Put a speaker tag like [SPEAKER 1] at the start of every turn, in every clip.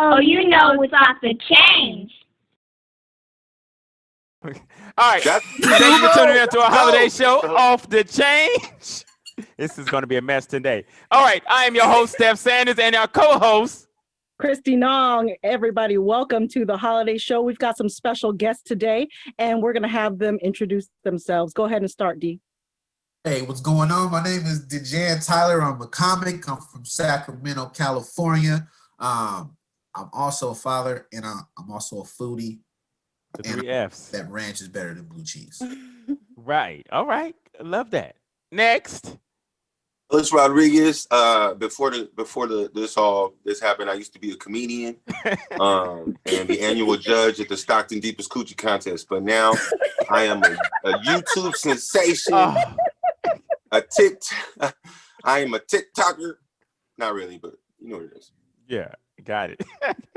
[SPEAKER 1] Oh, you know it's off the change.
[SPEAKER 2] All right. Thank you for tuning in to our holiday show, Off the Change. This is going to be a mess today. All right. I am your host, Steph Sanders, and our co-host,
[SPEAKER 3] Kristy Nong. Everybody, welcome to the holiday show. We've got some special guests today, and we're going to have them introduce themselves. Go ahead and start, D.
[SPEAKER 4] Hey, what's going on? My name is Dejan Tyler. I'm a comic. I'm from Sacramento, California. I'm also a father, and I'm also a foodie.
[SPEAKER 2] the three F's.
[SPEAKER 4] That ranch is better than blue cheese.
[SPEAKER 2] Right. All right. I love that. Next.
[SPEAKER 5] Ellis Rodriguez. Before this happened, I used to be a comedian and the annual judge at the Stockton Deepest Coochie contest. But now I am a YouTube sensation. I am a TikToker. Not really, but you know what it is.
[SPEAKER 2] Yeah, got it.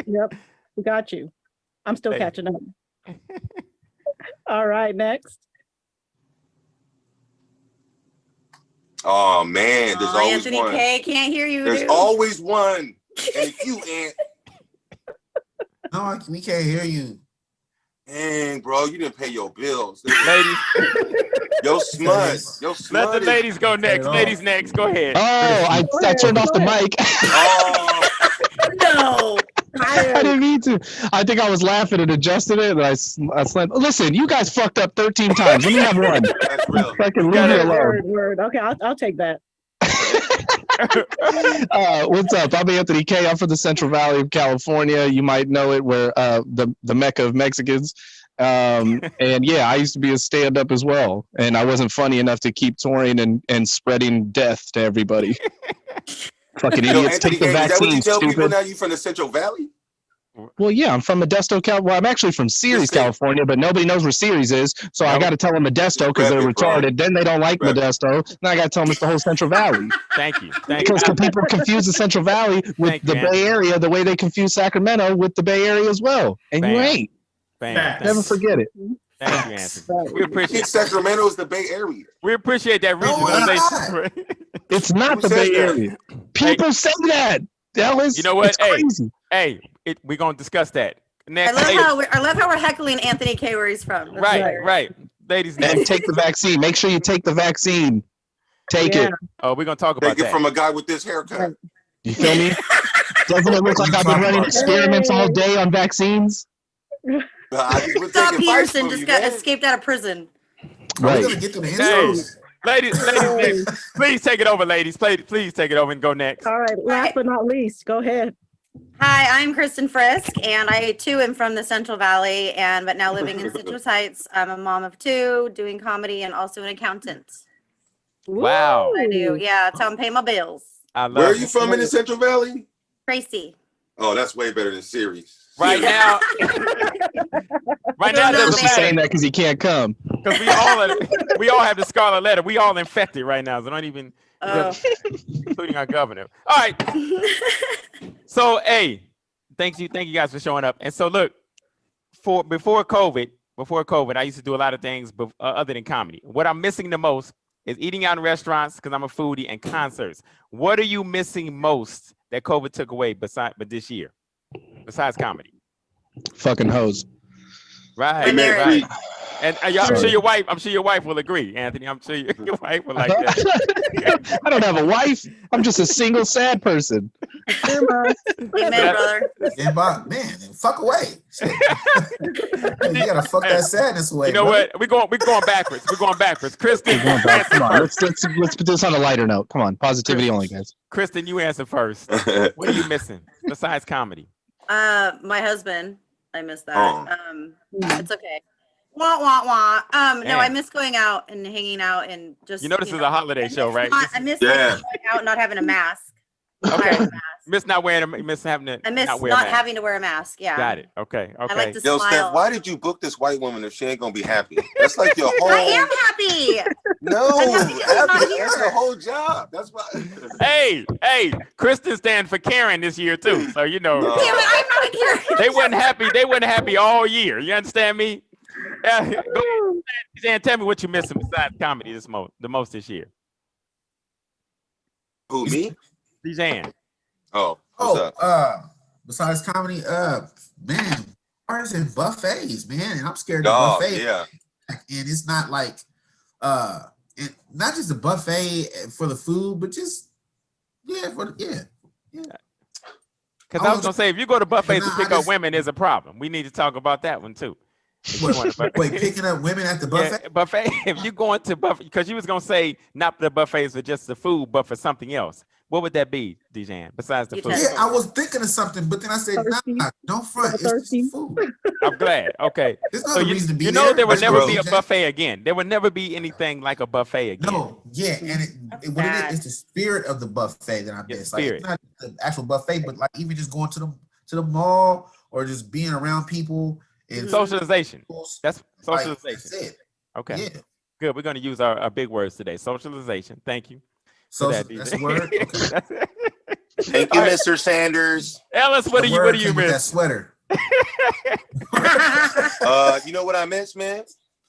[SPEAKER 3] Yep, we got you. I'm still catching up. All right, next.
[SPEAKER 5] Oh man, there's always
[SPEAKER 6] Anthony
[SPEAKER 5] one.
[SPEAKER 6] K, can't hear you.
[SPEAKER 5] There's always one. And if you ain't.
[SPEAKER 4] No, we can't hear you.
[SPEAKER 5] Dang, bro, you didn't pay your bills.
[SPEAKER 2] Ladies.
[SPEAKER 5] Yo, smut.
[SPEAKER 2] Let the ladies go next. Ladies next. Go ahead.
[SPEAKER 7] Oh, I turned off the mic.
[SPEAKER 5] Oh.
[SPEAKER 6] No.
[SPEAKER 7] I didn't mean to. I think I was laughing and adjusted it, and I slammed. Listen, you guys fucked up 13 times. Let me have one.
[SPEAKER 5] That's real.
[SPEAKER 7] Fucking leave me alone.
[SPEAKER 3] Word. Okay, I'll take that.
[SPEAKER 7] What's up? I'm Anthony K. I'm from the Central Valley of California. You might know it, where the Mecca of Mexicans. And yeah, I used to be a stand-up as well, and I wasn't funny enough to keep touring and spreading death to everybody. Fucking idiots, take the vaccine.
[SPEAKER 5] Is that what you tell people
[SPEAKER 7] stupid.
[SPEAKER 5] now? You from the Central Valley?
[SPEAKER 7] Well, yeah, I'm from Modesto, California. Well, I'm actually from Ceres, California, but nobody knows where Ceres is, so I got to tell them Modesto because they're retarded. Then they don't like Modesto. Then I got to tell them it's the whole Central Valley.
[SPEAKER 2] Thank you.
[SPEAKER 7] Because people confuse the Central Valley with the Bay Area the way they confuse Sacramento with the Bay Area as well. And you ain't. Never forget it.
[SPEAKER 2] Thank you, Anthony. We appreciate
[SPEAKER 5] Sacramento is the Bay Area.
[SPEAKER 2] We appreciate that regionalization.
[SPEAKER 7] It's not the Bay Area. People say that. Ellis,
[SPEAKER 2] you know what?
[SPEAKER 7] Hey,
[SPEAKER 2] we're gonna discuss that next.
[SPEAKER 6] I love how we're heckling Anthony K where he's from. That's
[SPEAKER 2] right. Ladies,
[SPEAKER 7] and take the vaccine. Make sure you take the vaccine. Take it.
[SPEAKER 2] Oh, we're gonna talk about that.
[SPEAKER 5] Take it from a guy with this haircut.
[SPEAKER 7] You feel me? Doesn't it look like I've been running experiments all day on vaccines?
[SPEAKER 6] Scott Peterson just got escaped out of prison.
[SPEAKER 4] Right. We're gonna get to the intros.
[SPEAKER 2] Ladies, please take it over, ladies. Please take it over and go next.
[SPEAKER 3] All right, last but not least, go ahead.
[SPEAKER 6] Hi, I'm Kristen Frisk, and I too am from the Central Valley, but now living in Citrus Heights. I'm a mom of two, doing comedy, and also an accountant.
[SPEAKER 2] Wow.
[SPEAKER 6] I do, yeah. That's how I'm paying my bills.
[SPEAKER 5] Where are you from in the Central Valley?
[SPEAKER 6] Tracy.
[SPEAKER 5] Oh, that's way better than Ceres.
[SPEAKER 2] Right now,
[SPEAKER 7] he's saying that because he can't come.
[SPEAKER 2] Because we all have the scarlet letter. We all infected right now. So don't even, including our governor. All right. So, hey, thank you guys for showing up. And so, look, before COVID, I used to do a lot of things other than comedy. What I'm missing the most is eating out in restaurants because I'm a foodie and concerts. What are you missing most that COVID took away but this year? Besides comedy,
[SPEAKER 7] fucking hoes.
[SPEAKER 2] Right. And I'm sure your wife will agree, Anthony. I'm sure your wife will like that.
[SPEAKER 7] I don't have a wife. I'm just a single sad person.
[SPEAKER 6] Amen, brother.
[SPEAKER 4] Man, fuck away. You gotta fuck that sadness away.
[SPEAKER 2] You know what? We're going backwards. We're going backwards. Kristen,
[SPEAKER 7] come on. Let's put this on a lighter note. Come on, positivity only, guys.
[SPEAKER 2] Kristen, you answer first. What are you missing besides comedy?
[SPEAKER 6] My husband. I miss that. It's okay. Wah wah wah. No, I miss going out and hanging out and just.
[SPEAKER 2] You know this is a holiday show, right?
[SPEAKER 6] I miss going out and not having a mask.
[SPEAKER 2] Okay. Miss not having to.
[SPEAKER 6] I miss not having to wear a mask. Yeah.
[SPEAKER 2] Got it. Okay.
[SPEAKER 6] I like to
[SPEAKER 5] Yo,
[SPEAKER 6] smile.
[SPEAKER 5] Steph, why did you book this white woman if she ain't gonna be happy? That's like your whole.
[SPEAKER 6] I am happy.
[SPEAKER 5] No, that's your whole job. That's why.
[SPEAKER 2] Hey, Kristen stands for Karen this year too. So you know.
[SPEAKER 6] Damn it, I'm not a Karen.
[SPEAKER 2] They weren't happy all year. You understand me? Go ahead, tell me what you're missing besides comedy the most this year.
[SPEAKER 5] Who, me?
[SPEAKER 2] Dejan.
[SPEAKER 5] What's up?
[SPEAKER 4] besides comedy, man, bars and buffets, man, and I'm scared of
[SPEAKER 5] Dog,
[SPEAKER 4] buffets.
[SPEAKER 5] yeah.
[SPEAKER 4] And it's not like, and not just a buffet for the food, but just Because
[SPEAKER 2] Because I was gonna say, if you go to buffets to
[SPEAKER 4] I
[SPEAKER 2] pick up
[SPEAKER 4] just-
[SPEAKER 2] women, is a problem. We need to talk about that one too. If you want to-
[SPEAKER 4] Wait, picking up women at the buffet?
[SPEAKER 2] Yeah, buffet. If you going to buffet, because you was gonna say not the buffets for just the food, but for something else. What would that be, Dejan? Besides the food?
[SPEAKER 4] Yeah, I was thinking of something, but then I said,
[SPEAKER 3] Thirsty.
[SPEAKER 4] nah, don't front. It's just
[SPEAKER 3] Thirsty.
[SPEAKER 4] food.
[SPEAKER 2] I'm glad. Okay.
[SPEAKER 4] There's no
[SPEAKER 2] So
[SPEAKER 4] reason to be
[SPEAKER 2] you know
[SPEAKER 4] there.
[SPEAKER 2] there will
[SPEAKER 4] That's
[SPEAKER 2] never
[SPEAKER 4] gross.
[SPEAKER 2] be a buffet again. There will never be anything like a buffet again.
[SPEAKER 4] No, yeah, and what it is, it's the spirit of the buffet that I
[SPEAKER 2] Yeah,
[SPEAKER 4] miss. Like,
[SPEAKER 2] spirit.
[SPEAKER 4] it's not the actual buffet, but like even just going to the mall or just being around people and
[SPEAKER 2] Socialization. That's
[SPEAKER 4] like,
[SPEAKER 2] socialization.
[SPEAKER 4] that's it.
[SPEAKER 2] Okay.
[SPEAKER 4] Yeah.
[SPEAKER 2] Good. We're going to use our big words today. Socialization. Thank you.
[SPEAKER 4] So
[SPEAKER 2] for that,
[SPEAKER 4] that's
[SPEAKER 2] DJ.
[SPEAKER 4] a word. Okay.
[SPEAKER 5] Thank you, Mr. Sanders.
[SPEAKER 2] Ellis, what
[SPEAKER 4] The
[SPEAKER 2] do
[SPEAKER 4] word
[SPEAKER 2] you
[SPEAKER 4] came with that
[SPEAKER 2] miss?
[SPEAKER 4] sweater.
[SPEAKER 5] You know what I miss, man?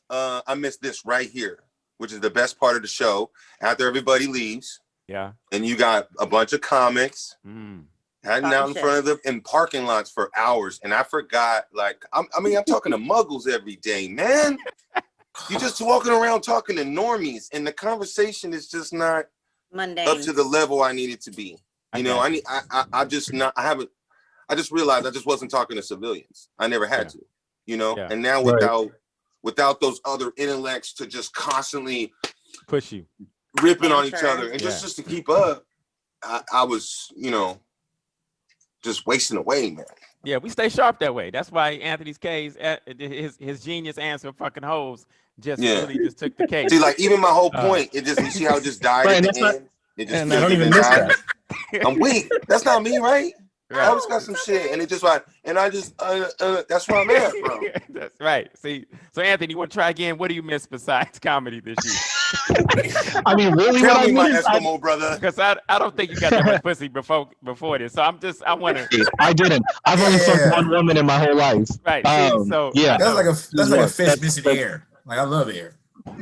[SPEAKER 5] I miss this right here, which is the best part of the show. After everybody leaves,
[SPEAKER 2] Yeah.
[SPEAKER 5] and you got a bunch of comics hanging out in front of in parking lots for hours, and I forgot. Like, I'm talking to muggles every day, man. You just walking around talking to normies, and the conversation is just not
[SPEAKER 6] Mundane.
[SPEAKER 5] up to the level I need it to be. I just realized I just wasn't talking to civilians. I never had to, and now without those other intellects to just constantly
[SPEAKER 2] push you,
[SPEAKER 5] ripping on each other, and just to keep up, I was, just wasting away, man.
[SPEAKER 2] Yeah, we stay sharp that way. That's why Anthony's case, his genius answer fucking hoes really just took the case.
[SPEAKER 5] See, like even my whole point, you see how it just died at the end. It just
[SPEAKER 7] I don't even miss that.
[SPEAKER 5] I'm weak. That's not me, right? I always got some shit, and it just like, and I just that's where I'm at, bro.
[SPEAKER 2] That's right. See, so Anthony, you want to try again? What do you miss besides comedy this year?
[SPEAKER 7] I mean, really,
[SPEAKER 5] Tell
[SPEAKER 7] what
[SPEAKER 5] me,
[SPEAKER 7] I
[SPEAKER 5] my
[SPEAKER 7] miss,
[SPEAKER 5] Eskimo brother.
[SPEAKER 2] Because I don't think you got that much pussy before this. So I want to.
[SPEAKER 7] I didn't. I've only fucked one woman in my whole life.
[SPEAKER 2] Right. See, so
[SPEAKER 7] yeah,
[SPEAKER 4] That's like a fish missing air. Like, I love air.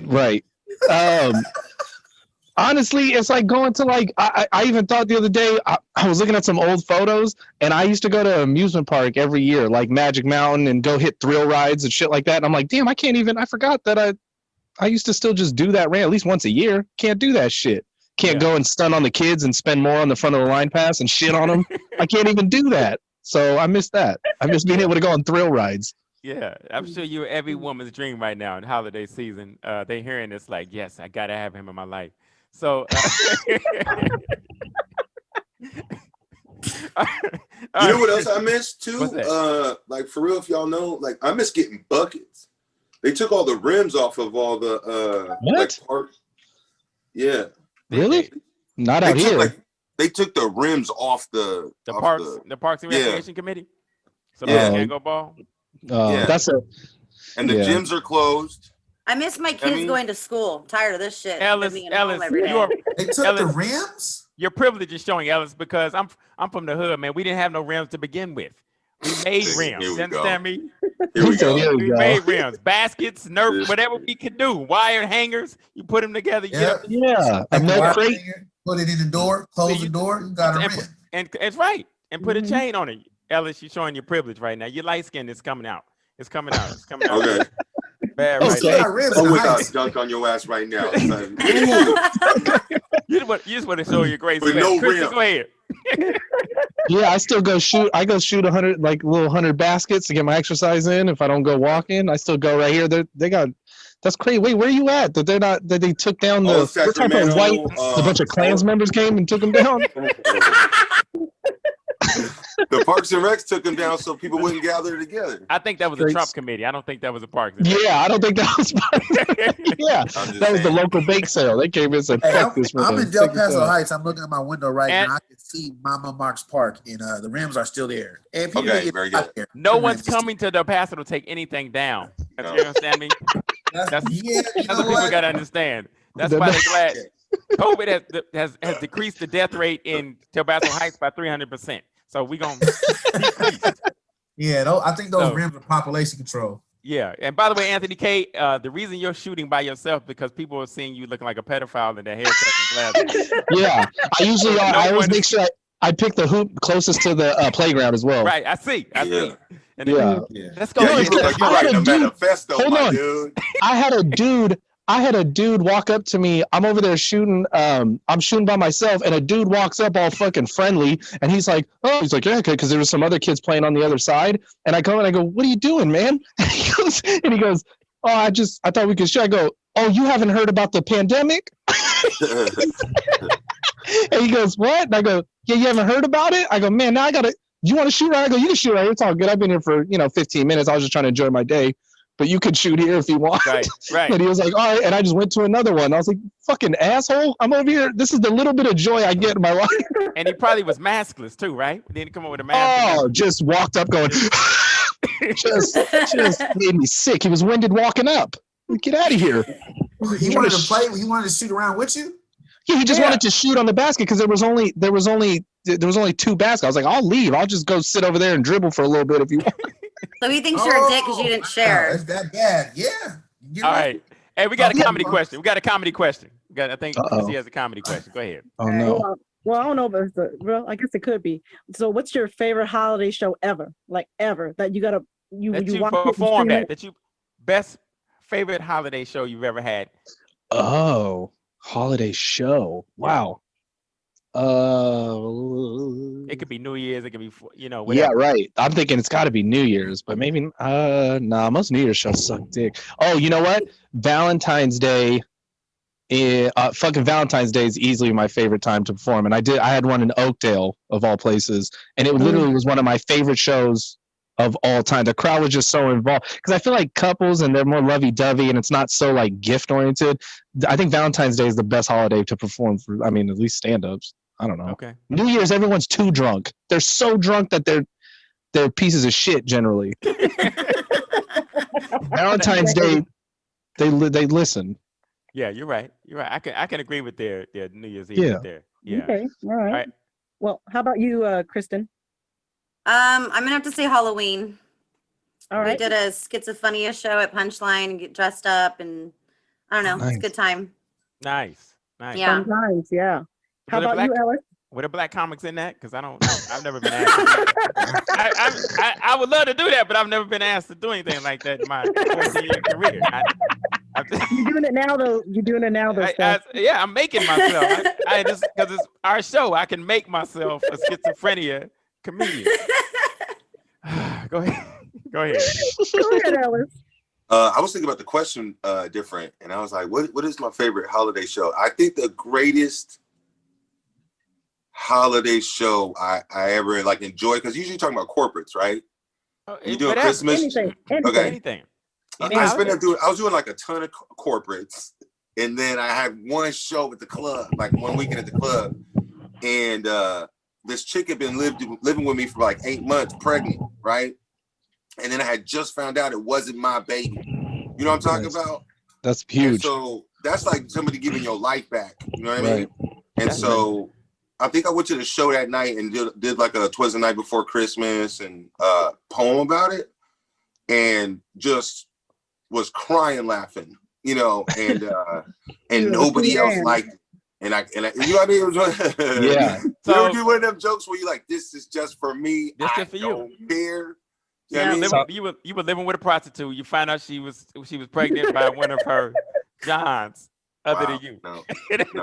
[SPEAKER 7] Right. Honestly, it's like going to like I even thought the other day I was looking at some old photos, and I used to go to an amusement park every year, like Magic Mountain, and go hit thrill rides and shit like that. And I'm like, damn, I forgot that I used to still just do that rant at least once a year. Can't do that shit. Can't go and stun on the kids and spend more on the front of the line pass and shit on them. I can't even do that. So I miss that. I miss being able to go on thrill rides.
[SPEAKER 2] Yeah, I'm sure you're every woman's dream right now in holiday season. They hearing this like, yes, I gotta have him in my life. So
[SPEAKER 5] You know what else I miss too? Like for real, if y'all know, like I miss getting buckets. They took all the rims off of all the like parks. Yeah.
[SPEAKER 7] Really? Not out here.
[SPEAKER 5] They took the rims off the
[SPEAKER 2] Parks and Recreation Committee. So
[SPEAKER 5] Yeah.
[SPEAKER 2] people can't go ball.
[SPEAKER 7] That's
[SPEAKER 5] and the gyms are closed.
[SPEAKER 6] I miss my kids going to school. I'm tired of this shit.
[SPEAKER 2] Ellis,
[SPEAKER 6] Being at home every day.
[SPEAKER 4] They took the rims?
[SPEAKER 2] Your privilege is showing, Ellis, because I'm from the hood, man. We didn't have no rims to begin with. We made rims. You understand me?
[SPEAKER 5] Here we go.
[SPEAKER 2] We made rims, baskets, Nerf, whatever we could do. Wire hangers, you put them together.
[SPEAKER 7] Yeah. A milk crate.
[SPEAKER 4] Put it in the door, close the door, you got a rim.
[SPEAKER 2] And it's right. And put a chain on it. Ellis, you're showing your privilege right now. Your light skin is coming out. It's coming out. It's coming out.
[SPEAKER 5] Okay.
[SPEAKER 2] Bad right now.
[SPEAKER 5] I'm without dunk on your ass right now.
[SPEAKER 2] You just want to show your grace.
[SPEAKER 5] With no rim.
[SPEAKER 2] Go ahead.
[SPEAKER 7] Yeah, I still go shoot. I go shoot 100 like little 100 baskets to get my exercise in. If I don't go walking, I still go right here. They got. That's crazy. Wait, where are you at? That they're not. That they took down the. What type of white? A bunch of Klans members came and took them down.
[SPEAKER 5] The Parks and Recs took them down so people wouldn't gather together.
[SPEAKER 2] I think that was a Trump committee. I don't think that was a Parks and
[SPEAKER 7] Yeah, I don't think that was. Yeah, that was the local bake sale. They came in and said, "Fuck this."
[SPEAKER 4] I'm in Del Paso Heights. I'm looking at my window right now. I can see Mama Mark's Park, and the rims are still there. And people
[SPEAKER 5] very good.
[SPEAKER 2] No one's coming to Del Paso to take anything down. You understand me? That's what people got to understand. That's why they're glad. COVID has decreased the death rate in Del Paso Heights by 300%. So we gonna
[SPEAKER 4] I think those rims are population control.
[SPEAKER 2] Yeah, and by the way, Anthony K, the reason you're shooting by yourself because people are seeing you looking like a pedophile in their haircut and glasses.
[SPEAKER 7] Yeah, I usually I always make sure I picked the hoop closest to the playground as well.
[SPEAKER 2] Right. I see.
[SPEAKER 5] Yeah.
[SPEAKER 2] And then,
[SPEAKER 7] Yeah.
[SPEAKER 4] Yeah.
[SPEAKER 2] let's go.
[SPEAKER 5] Yeah, you look like you're
[SPEAKER 7] I had
[SPEAKER 5] writing
[SPEAKER 7] a
[SPEAKER 5] a
[SPEAKER 7] dude-
[SPEAKER 5] manifesto,
[SPEAKER 7] hold
[SPEAKER 5] my
[SPEAKER 7] on.
[SPEAKER 5] dude.
[SPEAKER 7] I had a dude walk up to me. I'm over there shooting. I'm shooting by myself, and a dude walks up all fucking friendly, and he's like, yeah, okay, because there was some other kids playing on the other side. And I go and I go, what are you doing, man? And he goes, oh, I thought we could shoot. I go, oh, you haven't heard about the pandemic? And he goes, what? And I go, yeah, you haven't heard about it? I go, man, now I gotta. You want to shoot right? I go, you can shoot right. It's all good. I've been here for 15 minutes. I was just trying to enjoy my day. But you could shoot here if you want.
[SPEAKER 2] Right.
[SPEAKER 7] And he was like, all right. And I just went to another one. I was like, fucking asshole. I'm over here. This is the little bit of joy I get in my life.
[SPEAKER 2] And he probably was maskless too, right? He didn't come up with a mask.
[SPEAKER 7] Oh, just walked up going, just made me sick. He was winded walking up. Get out of here.
[SPEAKER 4] He wanted to play. He wanted to shoot around with you.
[SPEAKER 7] Yeah, he just wanted to shoot on the basket because there was only 2 baskets. I was like, I'll leave. I'll just go sit over there and dribble for a little bit if you want.
[SPEAKER 6] So he thinks you're a dick because you didn't share.
[SPEAKER 4] That's that bad. Yeah. You
[SPEAKER 2] All
[SPEAKER 4] know?
[SPEAKER 2] right. Hey, we got a
[SPEAKER 4] Yeah,
[SPEAKER 2] comedy
[SPEAKER 4] bro.
[SPEAKER 2] question. I think he has a comedy question. Go ahead.
[SPEAKER 7] Oh no.
[SPEAKER 3] Well, I don't know if well, I guess it could be. So what's your favorite holiday show ever? Like ever that you gotta you
[SPEAKER 2] That you
[SPEAKER 3] watch it and
[SPEAKER 2] performed
[SPEAKER 3] stream
[SPEAKER 2] at.
[SPEAKER 3] it?
[SPEAKER 2] That you best favorite holiday show you've ever had.
[SPEAKER 7] Oh, holiday show. Wow.
[SPEAKER 2] It could be New Year's. It could be
[SPEAKER 7] Yeah,
[SPEAKER 2] whatever.
[SPEAKER 7] right. I'm thinking it's got to be New Year's, but maybe nah. Most New Year's shows suck dick. Oh, you know what? Valentine's Day. Fucking Valentine's Day is easily my favorite time to perform, and I had one in Oakdale of all places, and it literally was one of my favorite shows of all time. The crowd was just so involved because I feel like couples and they're more lovey-dovey, and it's not so like gift oriented. I think Valentine's Day is the best holiday to perform for. I mean, at least stand-ups. I don't know.
[SPEAKER 2] Okay.
[SPEAKER 7] New Year's, everyone's too drunk. They're so drunk that they're pieces of shit generally. Valentine's Day, they listen.
[SPEAKER 2] Yeah, you're right. I can agree with their New Year's Eve
[SPEAKER 7] Yeah.
[SPEAKER 2] there. Yeah.
[SPEAKER 3] Okay, all right.
[SPEAKER 2] right.
[SPEAKER 3] Well, how about you, Kristen?
[SPEAKER 6] I'm gonna have to say Halloween.
[SPEAKER 3] All
[SPEAKER 6] We
[SPEAKER 3] right.
[SPEAKER 6] did a schizophrenia show at Punchline, get dressed up, and I don't know, it's
[SPEAKER 7] Nice.
[SPEAKER 6] a good time.
[SPEAKER 2] Nice.
[SPEAKER 6] Yeah.
[SPEAKER 3] Sometimes, yeah. How
[SPEAKER 2] Were there
[SPEAKER 3] about you, Ellis?
[SPEAKER 2] Were there black comics in that? Because I've never been asked. To do that. I would love to do that, but I've never been asked to do anything like that in my 14-year career.
[SPEAKER 3] You're doing it now, though. You're doing it now, though. Steph.
[SPEAKER 2] Yeah, I'm making myself. I just because it's our show, I can make myself a schizophrenia comedian. Go ahead.
[SPEAKER 3] Go ahead, Ellis.
[SPEAKER 5] I was thinking about the question different, and I was like, what is my favorite holiday show? I think the greatest holiday show I ever like enjoy, because usually you're talking about corporates, right? You doing
[SPEAKER 2] Whatever.
[SPEAKER 5] Christmas?
[SPEAKER 3] Anything.
[SPEAKER 5] Okay.
[SPEAKER 2] Anything.
[SPEAKER 5] I was doing like a ton of corporates, and then I had one show at the club, like one weekend at the club, and this chick had been living with me for like 8 months, pregnant, right? And then I had just found out it wasn't my baby. You know what I'm talking about?
[SPEAKER 7] That's
[SPEAKER 5] And
[SPEAKER 7] huge.
[SPEAKER 5] so that's like somebody giving your life back. You know what I mean? And
[SPEAKER 2] That's
[SPEAKER 5] so I think I went to the show that night and did like a 'Twas the Night Before Christmas and poem about it, and just was crying laughing, and nobody else liked it. And I you know what I mean? It was,
[SPEAKER 7] Yeah.
[SPEAKER 5] You
[SPEAKER 2] So
[SPEAKER 5] ever do one of them jokes where you like, this is just for me?
[SPEAKER 2] This
[SPEAKER 5] I
[SPEAKER 2] just for you.
[SPEAKER 5] don't care. You know
[SPEAKER 6] Yeah.
[SPEAKER 5] what I mean?
[SPEAKER 2] you were living with a prostitute. You find out she was pregnant by one of her Johns other
[SPEAKER 5] Wow.
[SPEAKER 2] than you.
[SPEAKER 5] No.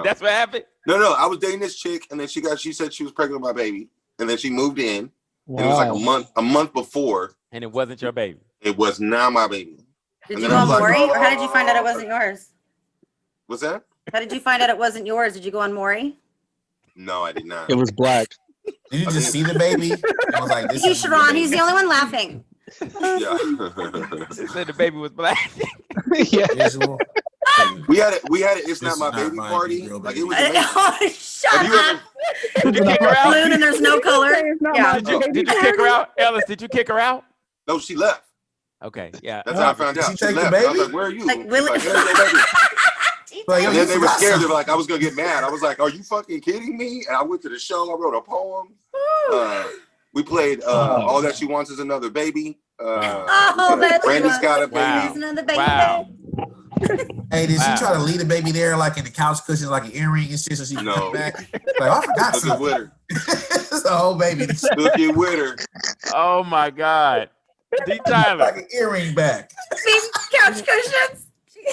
[SPEAKER 2] That's what happened.
[SPEAKER 5] No, I was dating this chick, and then she said she was pregnant with my baby, and then she moved in, and it was like a month before.
[SPEAKER 2] And it wasn't your baby.
[SPEAKER 5] It was not my baby.
[SPEAKER 6] Did
[SPEAKER 5] And
[SPEAKER 6] you
[SPEAKER 5] then
[SPEAKER 6] go
[SPEAKER 5] I
[SPEAKER 6] on
[SPEAKER 5] was like,
[SPEAKER 6] Maury, or how did you find out it wasn't yours?
[SPEAKER 5] What's that?
[SPEAKER 6] How did you find out it wasn't yours? Did you go on Maury?
[SPEAKER 5] No, I did not.
[SPEAKER 7] It was black.
[SPEAKER 4] Did you just see the baby? I was like, this
[SPEAKER 6] You,
[SPEAKER 4] is the
[SPEAKER 6] Sharon,
[SPEAKER 4] baby.
[SPEAKER 6] he's the only one laughing.
[SPEAKER 5] Yeah.
[SPEAKER 2] They said the baby was black.
[SPEAKER 7] Yeah.
[SPEAKER 4] Visual.
[SPEAKER 5] we had it. It's
[SPEAKER 4] This
[SPEAKER 5] not
[SPEAKER 4] is
[SPEAKER 5] my
[SPEAKER 4] not
[SPEAKER 5] baby
[SPEAKER 4] my
[SPEAKER 5] party.
[SPEAKER 4] girl
[SPEAKER 5] Like
[SPEAKER 4] baby.
[SPEAKER 5] it was amazing.
[SPEAKER 6] Oh, shut
[SPEAKER 5] Have you
[SPEAKER 6] up.
[SPEAKER 2] Did you kick her out?
[SPEAKER 6] Balloon and there's no color.
[SPEAKER 3] It's not
[SPEAKER 6] Yeah.
[SPEAKER 3] my
[SPEAKER 2] Did you
[SPEAKER 3] baby.
[SPEAKER 2] kick her out, Ellis? Did you kick her out?
[SPEAKER 5] No, she left.
[SPEAKER 2] Okay, yeah.
[SPEAKER 5] That's how I found
[SPEAKER 4] Did
[SPEAKER 5] out.
[SPEAKER 4] she take the
[SPEAKER 5] left. And I was
[SPEAKER 4] baby?
[SPEAKER 5] like, where are you?
[SPEAKER 6] Like,
[SPEAKER 5] She's
[SPEAKER 6] really?
[SPEAKER 5] like, "There's no baby."
[SPEAKER 4] Like, yo,
[SPEAKER 5] And
[SPEAKER 4] you
[SPEAKER 5] then they were
[SPEAKER 4] forgot
[SPEAKER 5] scared. They
[SPEAKER 4] something.
[SPEAKER 5] were like, I was gonna get mad. I was like, are you fucking kidding me? And I went to the show. I wrote a poem. We played All That She Wants Is Another Baby.
[SPEAKER 6] Oh, that's
[SPEAKER 5] Brandon's got a baby.
[SPEAKER 2] Wow.
[SPEAKER 6] Another baby.
[SPEAKER 2] Wow.
[SPEAKER 4] Hey, did
[SPEAKER 2] Wow.
[SPEAKER 4] she try to leave the baby there like in the couch cushions, like an earring and shit, so she can
[SPEAKER 5] No.
[SPEAKER 4] come back? Like, I forgot
[SPEAKER 5] Took it
[SPEAKER 4] something.
[SPEAKER 5] with her.
[SPEAKER 4] It's a whole baby.
[SPEAKER 5] Took it with her.
[SPEAKER 2] Oh my God. D. Tyler.
[SPEAKER 4] Like an earring back.
[SPEAKER 6] See, couch cushions.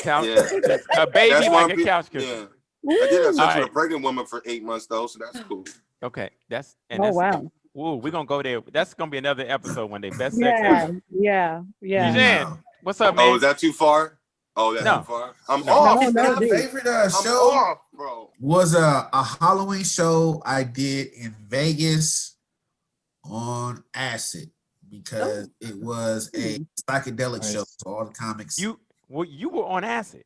[SPEAKER 2] Couch,
[SPEAKER 5] Yeah.
[SPEAKER 2] a baby
[SPEAKER 5] That's
[SPEAKER 2] like
[SPEAKER 5] why
[SPEAKER 2] a couch cushion.
[SPEAKER 5] Yeah. I did have sex with a
[SPEAKER 2] Alright.
[SPEAKER 5] pregnant woman for 8 months though, so that's cool.
[SPEAKER 2] Okay, that's
[SPEAKER 3] Oh, wow.
[SPEAKER 2] Woo, we're gonna go there. That's gonna be another episode one day. Best sex
[SPEAKER 3] Yeah,
[SPEAKER 2] ever.
[SPEAKER 3] yeah, yeah.
[SPEAKER 2] Jen,
[SPEAKER 4] No.
[SPEAKER 2] what's up, man?
[SPEAKER 5] Oh, is that too far? Oh, that's
[SPEAKER 2] No.
[SPEAKER 5] too far. I'm
[SPEAKER 2] No.
[SPEAKER 5] off.
[SPEAKER 3] No,
[SPEAKER 4] My
[SPEAKER 3] dude.
[SPEAKER 4] favorite
[SPEAKER 5] I'm
[SPEAKER 4] show
[SPEAKER 5] off, bro.
[SPEAKER 4] was a Halloween show I did in Vegas on acid because it was a psychedelic
[SPEAKER 7] Nice.
[SPEAKER 4] show. So all the comics.
[SPEAKER 2] You were on acid.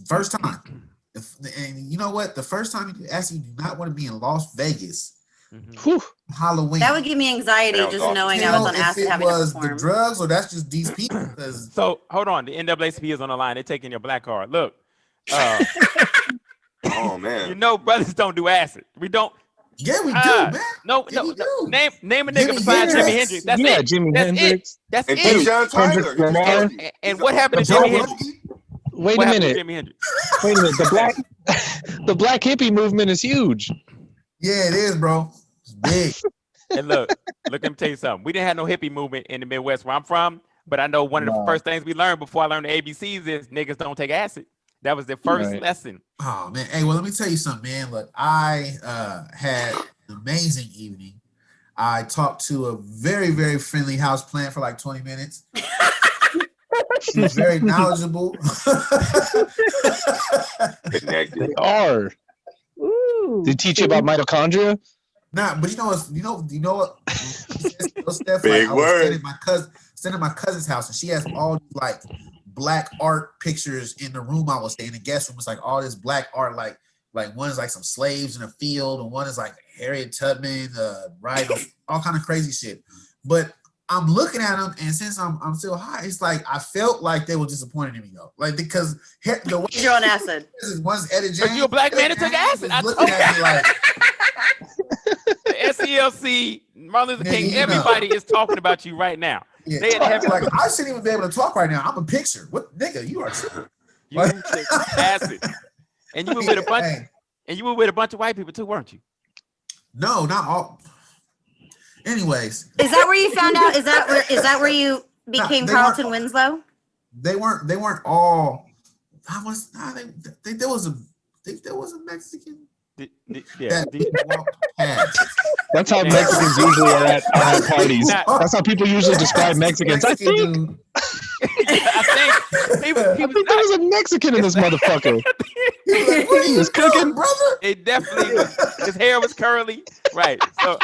[SPEAKER 4] First time. And you know what? The first time you actually do not want to be in Las Vegas,
[SPEAKER 2] Mhm.
[SPEAKER 7] Whew.
[SPEAKER 4] Halloween.
[SPEAKER 6] That would give me anxiety
[SPEAKER 5] That was
[SPEAKER 6] just
[SPEAKER 5] awesome.
[SPEAKER 6] knowing I
[SPEAKER 4] Tell
[SPEAKER 6] was on
[SPEAKER 4] if
[SPEAKER 6] acid
[SPEAKER 4] it
[SPEAKER 6] having to
[SPEAKER 4] was the
[SPEAKER 6] perform.
[SPEAKER 4] drugs or that's just these people. 'Cause
[SPEAKER 2] So hold on, the NAACP is on the line. They're taking your black card. Look,
[SPEAKER 5] Oh
[SPEAKER 2] you
[SPEAKER 5] man.
[SPEAKER 2] know, brothers don't do acid. We don't.
[SPEAKER 4] yeah, we do,
[SPEAKER 2] Ah,
[SPEAKER 4] man.
[SPEAKER 2] No,
[SPEAKER 4] Yeah,
[SPEAKER 2] no,
[SPEAKER 4] we
[SPEAKER 2] no.
[SPEAKER 4] do.
[SPEAKER 2] Name a
[SPEAKER 4] Jimi
[SPEAKER 2] nigga besides Jimi
[SPEAKER 4] Hendrix.
[SPEAKER 2] Hendrix. That's
[SPEAKER 7] Yeah,
[SPEAKER 2] it.
[SPEAKER 7] Jimi
[SPEAKER 2] That's
[SPEAKER 7] Hendrix.
[SPEAKER 2] it. That's
[SPEAKER 5] And
[SPEAKER 2] it.
[SPEAKER 5] Dejan Tyler.
[SPEAKER 7] Kendrick
[SPEAKER 5] He just
[SPEAKER 7] Lamar.
[SPEAKER 5] told you.
[SPEAKER 2] And
[SPEAKER 5] He's
[SPEAKER 2] what
[SPEAKER 5] a-
[SPEAKER 2] happened to
[SPEAKER 7] The
[SPEAKER 2] Jimi
[SPEAKER 7] black-
[SPEAKER 2] Hendrix?
[SPEAKER 7] Wait
[SPEAKER 2] What
[SPEAKER 7] a
[SPEAKER 2] happened to
[SPEAKER 7] minute.
[SPEAKER 2] Jimi Hendrix?
[SPEAKER 7] Wait a minute. The black hippie movement is huge.
[SPEAKER 4] Yeah, it is, bro. It's big.
[SPEAKER 2] And look, let me tell you something. We didn't have no hippie movement in the Midwest where I'm from, but I know one of the
[SPEAKER 7] No.
[SPEAKER 2] first things we learned before I learned the ABCs is niggas don't take acid. That was the first
[SPEAKER 7] Right.
[SPEAKER 2] lesson.
[SPEAKER 4] Oh man. Hey, well, let me tell you something, man. Look, I had an amazing evening. I talked to a very, very friendly house plant for like 20 minutes. She was very knowledgeable.
[SPEAKER 5] Connected.
[SPEAKER 7] They are.
[SPEAKER 3] Ooh.
[SPEAKER 7] They teach you about mitochondria.
[SPEAKER 4] Nah, but you know what? You know what? Steph,
[SPEAKER 5] Big
[SPEAKER 4] like, I was
[SPEAKER 5] word.
[SPEAKER 4] staying at my cousin's house, and she has all these like black art pictures in the room I was staying. The guest room was like all this black art, like one is like some slaves in a field, and one is like Harriet Tubman, right? All kind of crazy shit. But I'm looking at them, and since I'm still high, it's like I felt like they were disappointed in me though, like because the way
[SPEAKER 6] You're on acid.
[SPEAKER 4] one's Eddie
[SPEAKER 2] But
[SPEAKER 4] James.
[SPEAKER 2] you a black man that
[SPEAKER 4] Eddie
[SPEAKER 2] took
[SPEAKER 4] James
[SPEAKER 2] acid.
[SPEAKER 4] was
[SPEAKER 2] I
[SPEAKER 4] looking
[SPEAKER 2] told
[SPEAKER 4] at me like,
[SPEAKER 2] The SELC, Martin Luther
[SPEAKER 4] Nigga,
[SPEAKER 2] King,
[SPEAKER 4] you know.
[SPEAKER 2] everybody is talking about you right now.
[SPEAKER 4] yeah,
[SPEAKER 2] They had to have-
[SPEAKER 4] like I shouldn't even be able to talk right now. I'm a picture. What nigga? You are tripping.
[SPEAKER 2] You took acid. And you were with a bunch
[SPEAKER 4] Hey,
[SPEAKER 2] and you were with a bunch of white people too, weren't you?
[SPEAKER 4] no, not all. Anyways,
[SPEAKER 6] Is that where you found out? Is that where you became
[SPEAKER 4] they
[SPEAKER 6] Carlton
[SPEAKER 4] weren't-
[SPEAKER 6] Winslow?
[SPEAKER 4] they weren't all. There was a Mexican
[SPEAKER 2] Yeah.
[SPEAKER 4] that walked past.
[SPEAKER 7] That's how
[SPEAKER 2] Yeah.
[SPEAKER 7] Mexicans usually are at parties.
[SPEAKER 2] Nah.
[SPEAKER 7] That's how people usually describe Mexicans. I
[SPEAKER 4] Mexican
[SPEAKER 7] think
[SPEAKER 4] dude.
[SPEAKER 2] I think he was
[SPEAKER 7] there was a Mexican in this motherfucker.
[SPEAKER 4] He was like, "What are you
[SPEAKER 7] was cooking.
[SPEAKER 4] doing, brother?"
[SPEAKER 2] it definitely was, his hair was curly. Right. So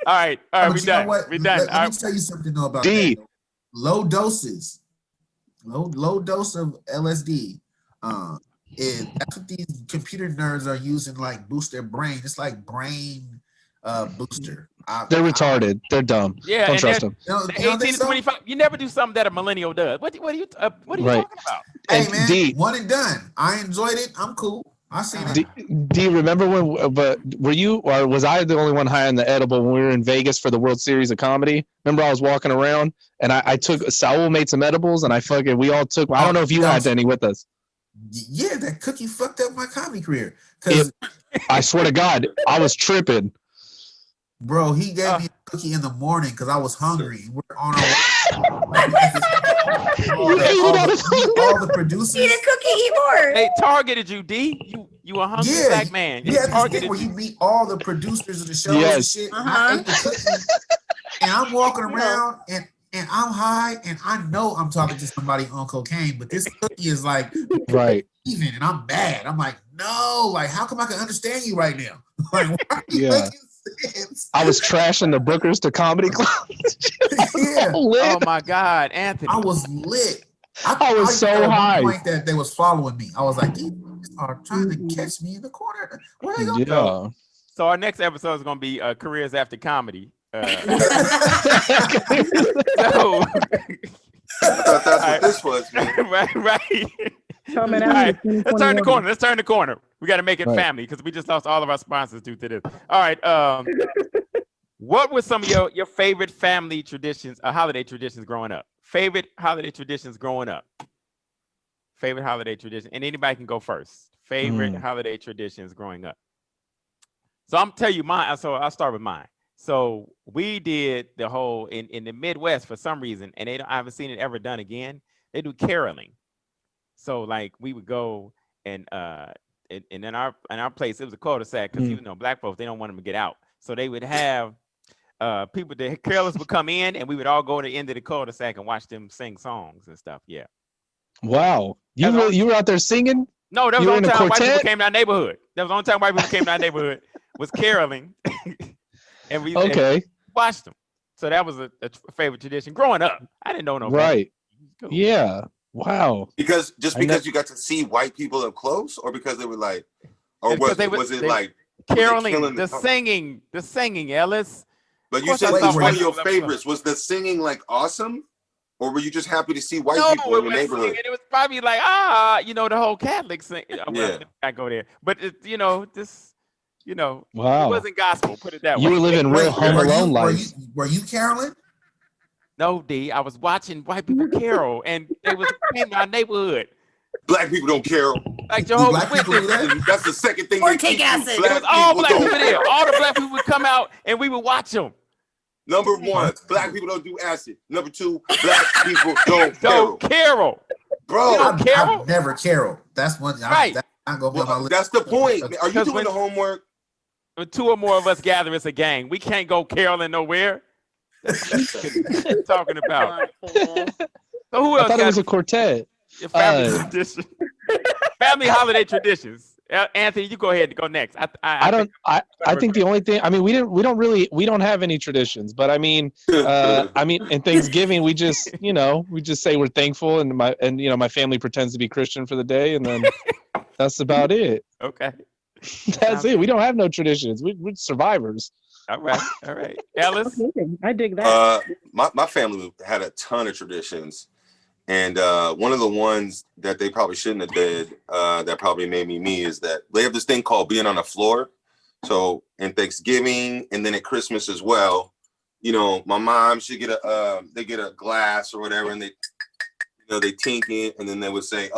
[SPEAKER 2] all right,
[SPEAKER 4] But
[SPEAKER 2] we
[SPEAKER 4] you know
[SPEAKER 2] done.
[SPEAKER 4] what?
[SPEAKER 2] We done.
[SPEAKER 4] Let
[SPEAKER 2] All
[SPEAKER 4] me
[SPEAKER 2] right.
[SPEAKER 4] tell you something though about
[SPEAKER 7] D.
[SPEAKER 4] that. Low doses, low dose of LSD. That's what these computer nerds are using, like boost their brain. It's like brain booster.
[SPEAKER 7] They're retarded. They're dumb.
[SPEAKER 2] Yeah,
[SPEAKER 7] Don't
[SPEAKER 2] and
[SPEAKER 7] trust
[SPEAKER 2] they're-
[SPEAKER 7] them.
[SPEAKER 4] You know,
[SPEAKER 2] The
[SPEAKER 4] you don't
[SPEAKER 2] 18
[SPEAKER 4] think
[SPEAKER 2] to
[SPEAKER 4] so?
[SPEAKER 2] 25. You never do something that a millennial does. What are you
[SPEAKER 7] Right.
[SPEAKER 2] talking about?
[SPEAKER 4] Hey
[SPEAKER 7] And
[SPEAKER 4] man,
[SPEAKER 7] D,
[SPEAKER 4] one and done. I enjoyed it. I'm cool. I seen it.
[SPEAKER 7] do you remember when? But were you or was I the only one high on the edible when we were in Vegas for the World Series of Comedy? Remember, I was walking around and I took Saul made some edibles and we all took. I don't know if you had any with us.
[SPEAKER 4] Yeah, that cookie fucked up my comedy career. Cause
[SPEAKER 7] I swear to God, I was tripping.
[SPEAKER 4] bro, he gave me a cookie in the morning because I was hungry. We're on our way. all the producers.
[SPEAKER 6] Eat a cookie, eat more.
[SPEAKER 2] They targeted you, D. You a hungry
[SPEAKER 4] Yeah,
[SPEAKER 2] black man. They
[SPEAKER 4] Yeah, this thing
[SPEAKER 2] targeted
[SPEAKER 4] where you
[SPEAKER 2] you.
[SPEAKER 4] meet all the producers of the shows and
[SPEAKER 7] Yes.
[SPEAKER 4] shit. And
[SPEAKER 6] Uh-huh.
[SPEAKER 4] I ate the cookie, and I'm walking around and I'm high, and I know I'm talking to somebody on cocaine, but this cookie is like
[SPEAKER 7] Right.
[SPEAKER 4] even, and I'm mad. I'm like, no, like how come I can understand you right now? Like, why are you
[SPEAKER 7] Yeah.
[SPEAKER 4] making sense?
[SPEAKER 7] I was trashing the Bookers to comedy club.
[SPEAKER 4] Yeah,
[SPEAKER 2] Oh my God, Anthony.
[SPEAKER 4] I was lit.
[SPEAKER 7] I was so
[SPEAKER 4] got at one
[SPEAKER 7] high.
[SPEAKER 4] point that they was following me. I was like, these niggas are trying to catch me in the corner. Where they going?
[SPEAKER 7] Yeah.
[SPEAKER 2] So our next episode is gonna be careers after comedy. So
[SPEAKER 5] I thought that's what this was, man.
[SPEAKER 2] right.
[SPEAKER 3] Coming
[SPEAKER 2] All
[SPEAKER 3] out.
[SPEAKER 2] right,
[SPEAKER 3] in
[SPEAKER 2] let's turn the
[SPEAKER 3] 2021.
[SPEAKER 2] corner. Let's turn the corner. We got to make it
[SPEAKER 7] Right.
[SPEAKER 2] family because we just lost all of our sponsors due to this. All right. What were some of your favorite family traditions, holiday traditions growing up? Favorite holiday traditions growing up? Favorite holiday tradition, and anybody can go first. Favorite holiday traditions growing up. So I'm tell you mine. So I'll start with mine. So we did the whole in the Midwest for some reason, and I haven't seen it ever done again. They do caroling. So like we would go and in our place, it was a cul-de-sac because you know black folks, they don't want them to get out. So they would have people, the carolers would come in, and we would all go to the end of the cul-de-sac and watch them sing songs and stuff. Yeah.
[SPEAKER 7] Wow. You were out there singing?
[SPEAKER 2] No, that was
[SPEAKER 7] You
[SPEAKER 2] the
[SPEAKER 7] were
[SPEAKER 2] only
[SPEAKER 7] in a
[SPEAKER 2] time white people
[SPEAKER 7] quartet?
[SPEAKER 2] came to our neighborhood. That was the only time white people came to our neighborhood was caroling, and we watched them. So that was a favorite tradition growing up. I didn't know no better.
[SPEAKER 7] Right.
[SPEAKER 2] Cool.
[SPEAKER 7] Yeah. Wow.
[SPEAKER 5] Because you got to see white people up close, or because they were like, or
[SPEAKER 2] It's 'cause
[SPEAKER 5] was it like
[SPEAKER 2] caroling,
[SPEAKER 5] killing
[SPEAKER 2] the singing, Ellis.
[SPEAKER 5] But you said
[SPEAKER 2] course I
[SPEAKER 5] it was
[SPEAKER 2] saw
[SPEAKER 5] one of
[SPEAKER 2] white
[SPEAKER 5] your
[SPEAKER 2] people up
[SPEAKER 5] favorites. Was the singing like awesome, or were you just happy to see white
[SPEAKER 2] No,
[SPEAKER 5] people in
[SPEAKER 2] it
[SPEAKER 5] your
[SPEAKER 2] was
[SPEAKER 5] neighborhood?
[SPEAKER 2] singing. It was probably like the whole Catholic thing. Well, I go there, but
[SPEAKER 7] Wow.
[SPEAKER 2] it wasn't gospel. Put it that
[SPEAKER 7] You
[SPEAKER 2] way.
[SPEAKER 7] were living real Home Alone life.
[SPEAKER 4] Were you caroling?
[SPEAKER 2] No, D. I was watching white people carol, and they came to our neighborhood.
[SPEAKER 5] Black people don't carol.
[SPEAKER 2] Like Jehovah's
[SPEAKER 4] black people do
[SPEAKER 2] Witnesses.
[SPEAKER 4] that?
[SPEAKER 5] That's the second thing
[SPEAKER 6] Or
[SPEAKER 5] they
[SPEAKER 6] take
[SPEAKER 5] teach you.
[SPEAKER 6] acid.
[SPEAKER 2] It was all black people there. All the black people would come out, and we would watch them.
[SPEAKER 5] Number one, black people don't do acid. Number two, black people don't carol.
[SPEAKER 2] Carol.
[SPEAKER 5] Bro,
[SPEAKER 4] I've never caroled. That's one thing.
[SPEAKER 2] Right.
[SPEAKER 4] That's not gonna be on my list.
[SPEAKER 5] that's the point. Are you
[SPEAKER 2] 'Cause
[SPEAKER 5] doing the homework?
[SPEAKER 2] When two or more of us gather, it's a gang. We can't go caroling nowhere. Talking about. So who
[SPEAKER 7] I
[SPEAKER 2] else
[SPEAKER 7] thought it
[SPEAKER 2] got
[SPEAKER 7] was a quartet.
[SPEAKER 2] family tradition? Family holiday traditions. Anthony, you go ahead and go next.
[SPEAKER 7] I think the only thing, I mean, we don't have any traditions, but I mean, in Thanksgiving, we just say we're thankful, and my family pretends to be Christian for the day, and then that's about it.
[SPEAKER 2] Okay.
[SPEAKER 7] That's it. We don't have no traditions. We're survivors.
[SPEAKER 2] All right. Ellis?
[SPEAKER 3] Okay, I dig that.
[SPEAKER 5] My family had a ton of traditions. And one of the ones that they probably shouldn't have did that probably made me is that they have this thing called being on the floor. So in Thanksgiving and then at Christmas as well, my mom, she get they get a glass or whatever, and they tink it, and then they would say,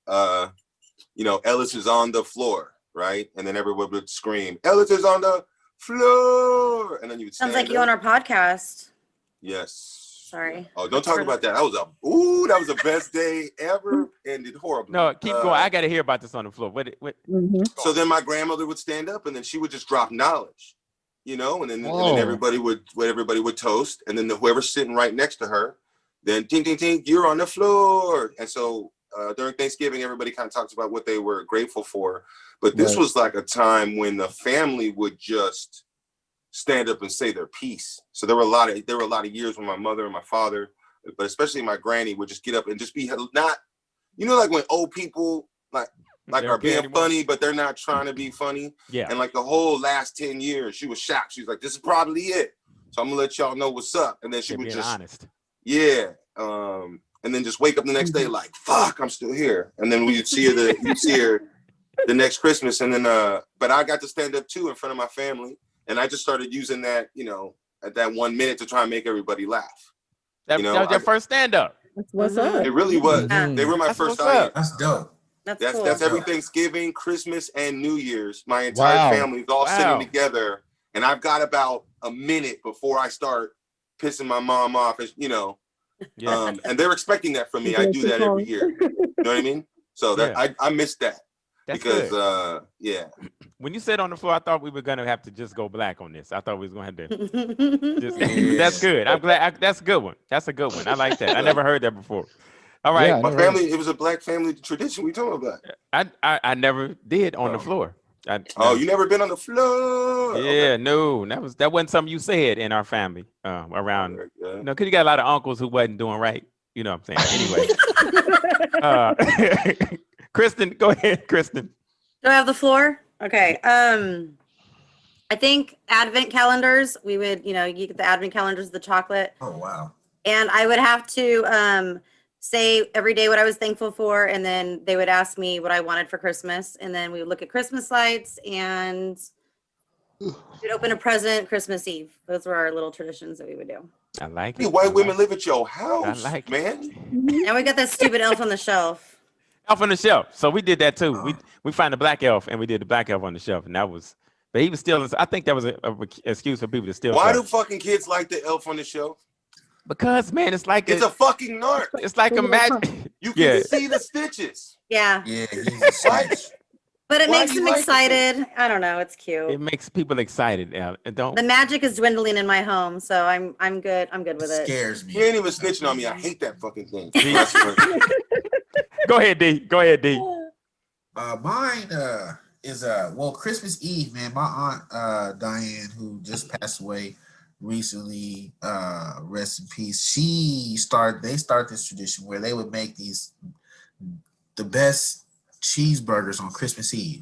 [SPEAKER 5] Ellis is on the floor, right? And then everyone would scream, Ellis is on the floor, and then you would
[SPEAKER 6] Sounds like you on our podcast.
[SPEAKER 5] Yes.
[SPEAKER 6] Sorry.
[SPEAKER 5] Oh, don't talk about that. That was the best day ever. Ended horribly.
[SPEAKER 2] No, keep going. I got to hear about this on the floor. What?
[SPEAKER 5] So then my grandmother would stand up, and then she would just drop knowledge, and then everybody would toast, and then whoever's sitting right next to her, then tink tink tink, you're on the floor. And so during Thanksgiving, everybody kind of talks about what they were grateful for, but this was like a time when the family would just stand up and say their piece. So there were a lot of years when my mother and my father, but especially my granny, would just get up and just be not, like when old people like are being funny, but they're not trying to be funny.
[SPEAKER 2] Yeah.
[SPEAKER 5] And like the whole last 10 years, she was shocked. She was like, this is probably it. So I'm gonna let y'all know what's up. And then she would just
[SPEAKER 2] honest.
[SPEAKER 5] Yeah. And then just wake up the next day like, fuck, I'm still here. And then you'd see her the next Christmas. And then but I got to stand up too in front of my family. And I just started using that, at that 1 minute to try and make everybody laugh.
[SPEAKER 2] That was your first stand-up.
[SPEAKER 3] That's what's up.
[SPEAKER 5] It really was. They were my first audience.
[SPEAKER 4] That's dope.
[SPEAKER 5] That's every Thanksgiving, Christmas, and New Year's. My entire family is all sitting together, and I've got about a minute before I start pissing my mom off. And they're expecting that from me. I do that every year. You know what I mean? So that I missed that.
[SPEAKER 2] That's
[SPEAKER 5] because
[SPEAKER 2] good. When you said on the floor, I thought we were gonna have to just go black on this. I thought we was gonna have to. That's good. I'm glad. That's a good one. That's a good one. I like that. I never heard that before. All right.
[SPEAKER 5] Yeah, my family. It was a black family tradition. We talking about.
[SPEAKER 2] I never did on the floor.
[SPEAKER 5] You never been on the floor?
[SPEAKER 2] Yeah, okay. No, that wasn't something you said in our family around. Because you got a lot of uncles who wasn't doing right. You know what I'm saying? Anyway. Kristen, go ahead, Kristen.
[SPEAKER 6] Do I have the floor? Okay. I think advent calendars, we would, you get the advent calendars, the chocolate.
[SPEAKER 4] Oh, wow.
[SPEAKER 6] And I would have to say every day what I was thankful for. And then they would ask me what I wanted for Christmas. And then we would look at Christmas lights and we'd open a present Christmas Eve. Those were our little traditions that we would do.
[SPEAKER 2] I like it.
[SPEAKER 5] Hey, white women live at your house, man.
[SPEAKER 6] Now we got that stupid elf on the shelf.
[SPEAKER 2] Elf on the Shelf. So we did that too. We found the black elf and we did the black elf on the shelf, and that was. But he was stealing. I think that was an excuse for people to steal.
[SPEAKER 5] Why do
[SPEAKER 2] stuff.
[SPEAKER 5] fucking kids like the Elf on the Shelf?
[SPEAKER 2] Because man, it's like
[SPEAKER 5] It's a fucking narc.
[SPEAKER 2] it's like a magic.
[SPEAKER 5] You can see the stitches.
[SPEAKER 6] Yeah.
[SPEAKER 4] Yeah, he's a
[SPEAKER 5] What?
[SPEAKER 4] snitch.
[SPEAKER 6] But it
[SPEAKER 5] Why
[SPEAKER 6] makes
[SPEAKER 5] do you
[SPEAKER 6] them
[SPEAKER 5] like it so-
[SPEAKER 6] excited. I don't know. It's cute.
[SPEAKER 2] It makes people excited. Yeah, and don't.
[SPEAKER 6] The magic is dwindling in my home, so I'm good. I'm good with
[SPEAKER 4] It
[SPEAKER 6] it.
[SPEAKER 4] scares me.
[SPEAKER 5] He ain't even snitching on me. I hate that fucking thing.
[SPEAKER 2] Go ahead, D. Go ahead, D.
[SPEAKER 4] Mine is well, Christmas Eve, man. My aunt Diane, who just passed away recently, rest in peace. They started this tradition where they would make the best cheeseburgers on Christmas Eve.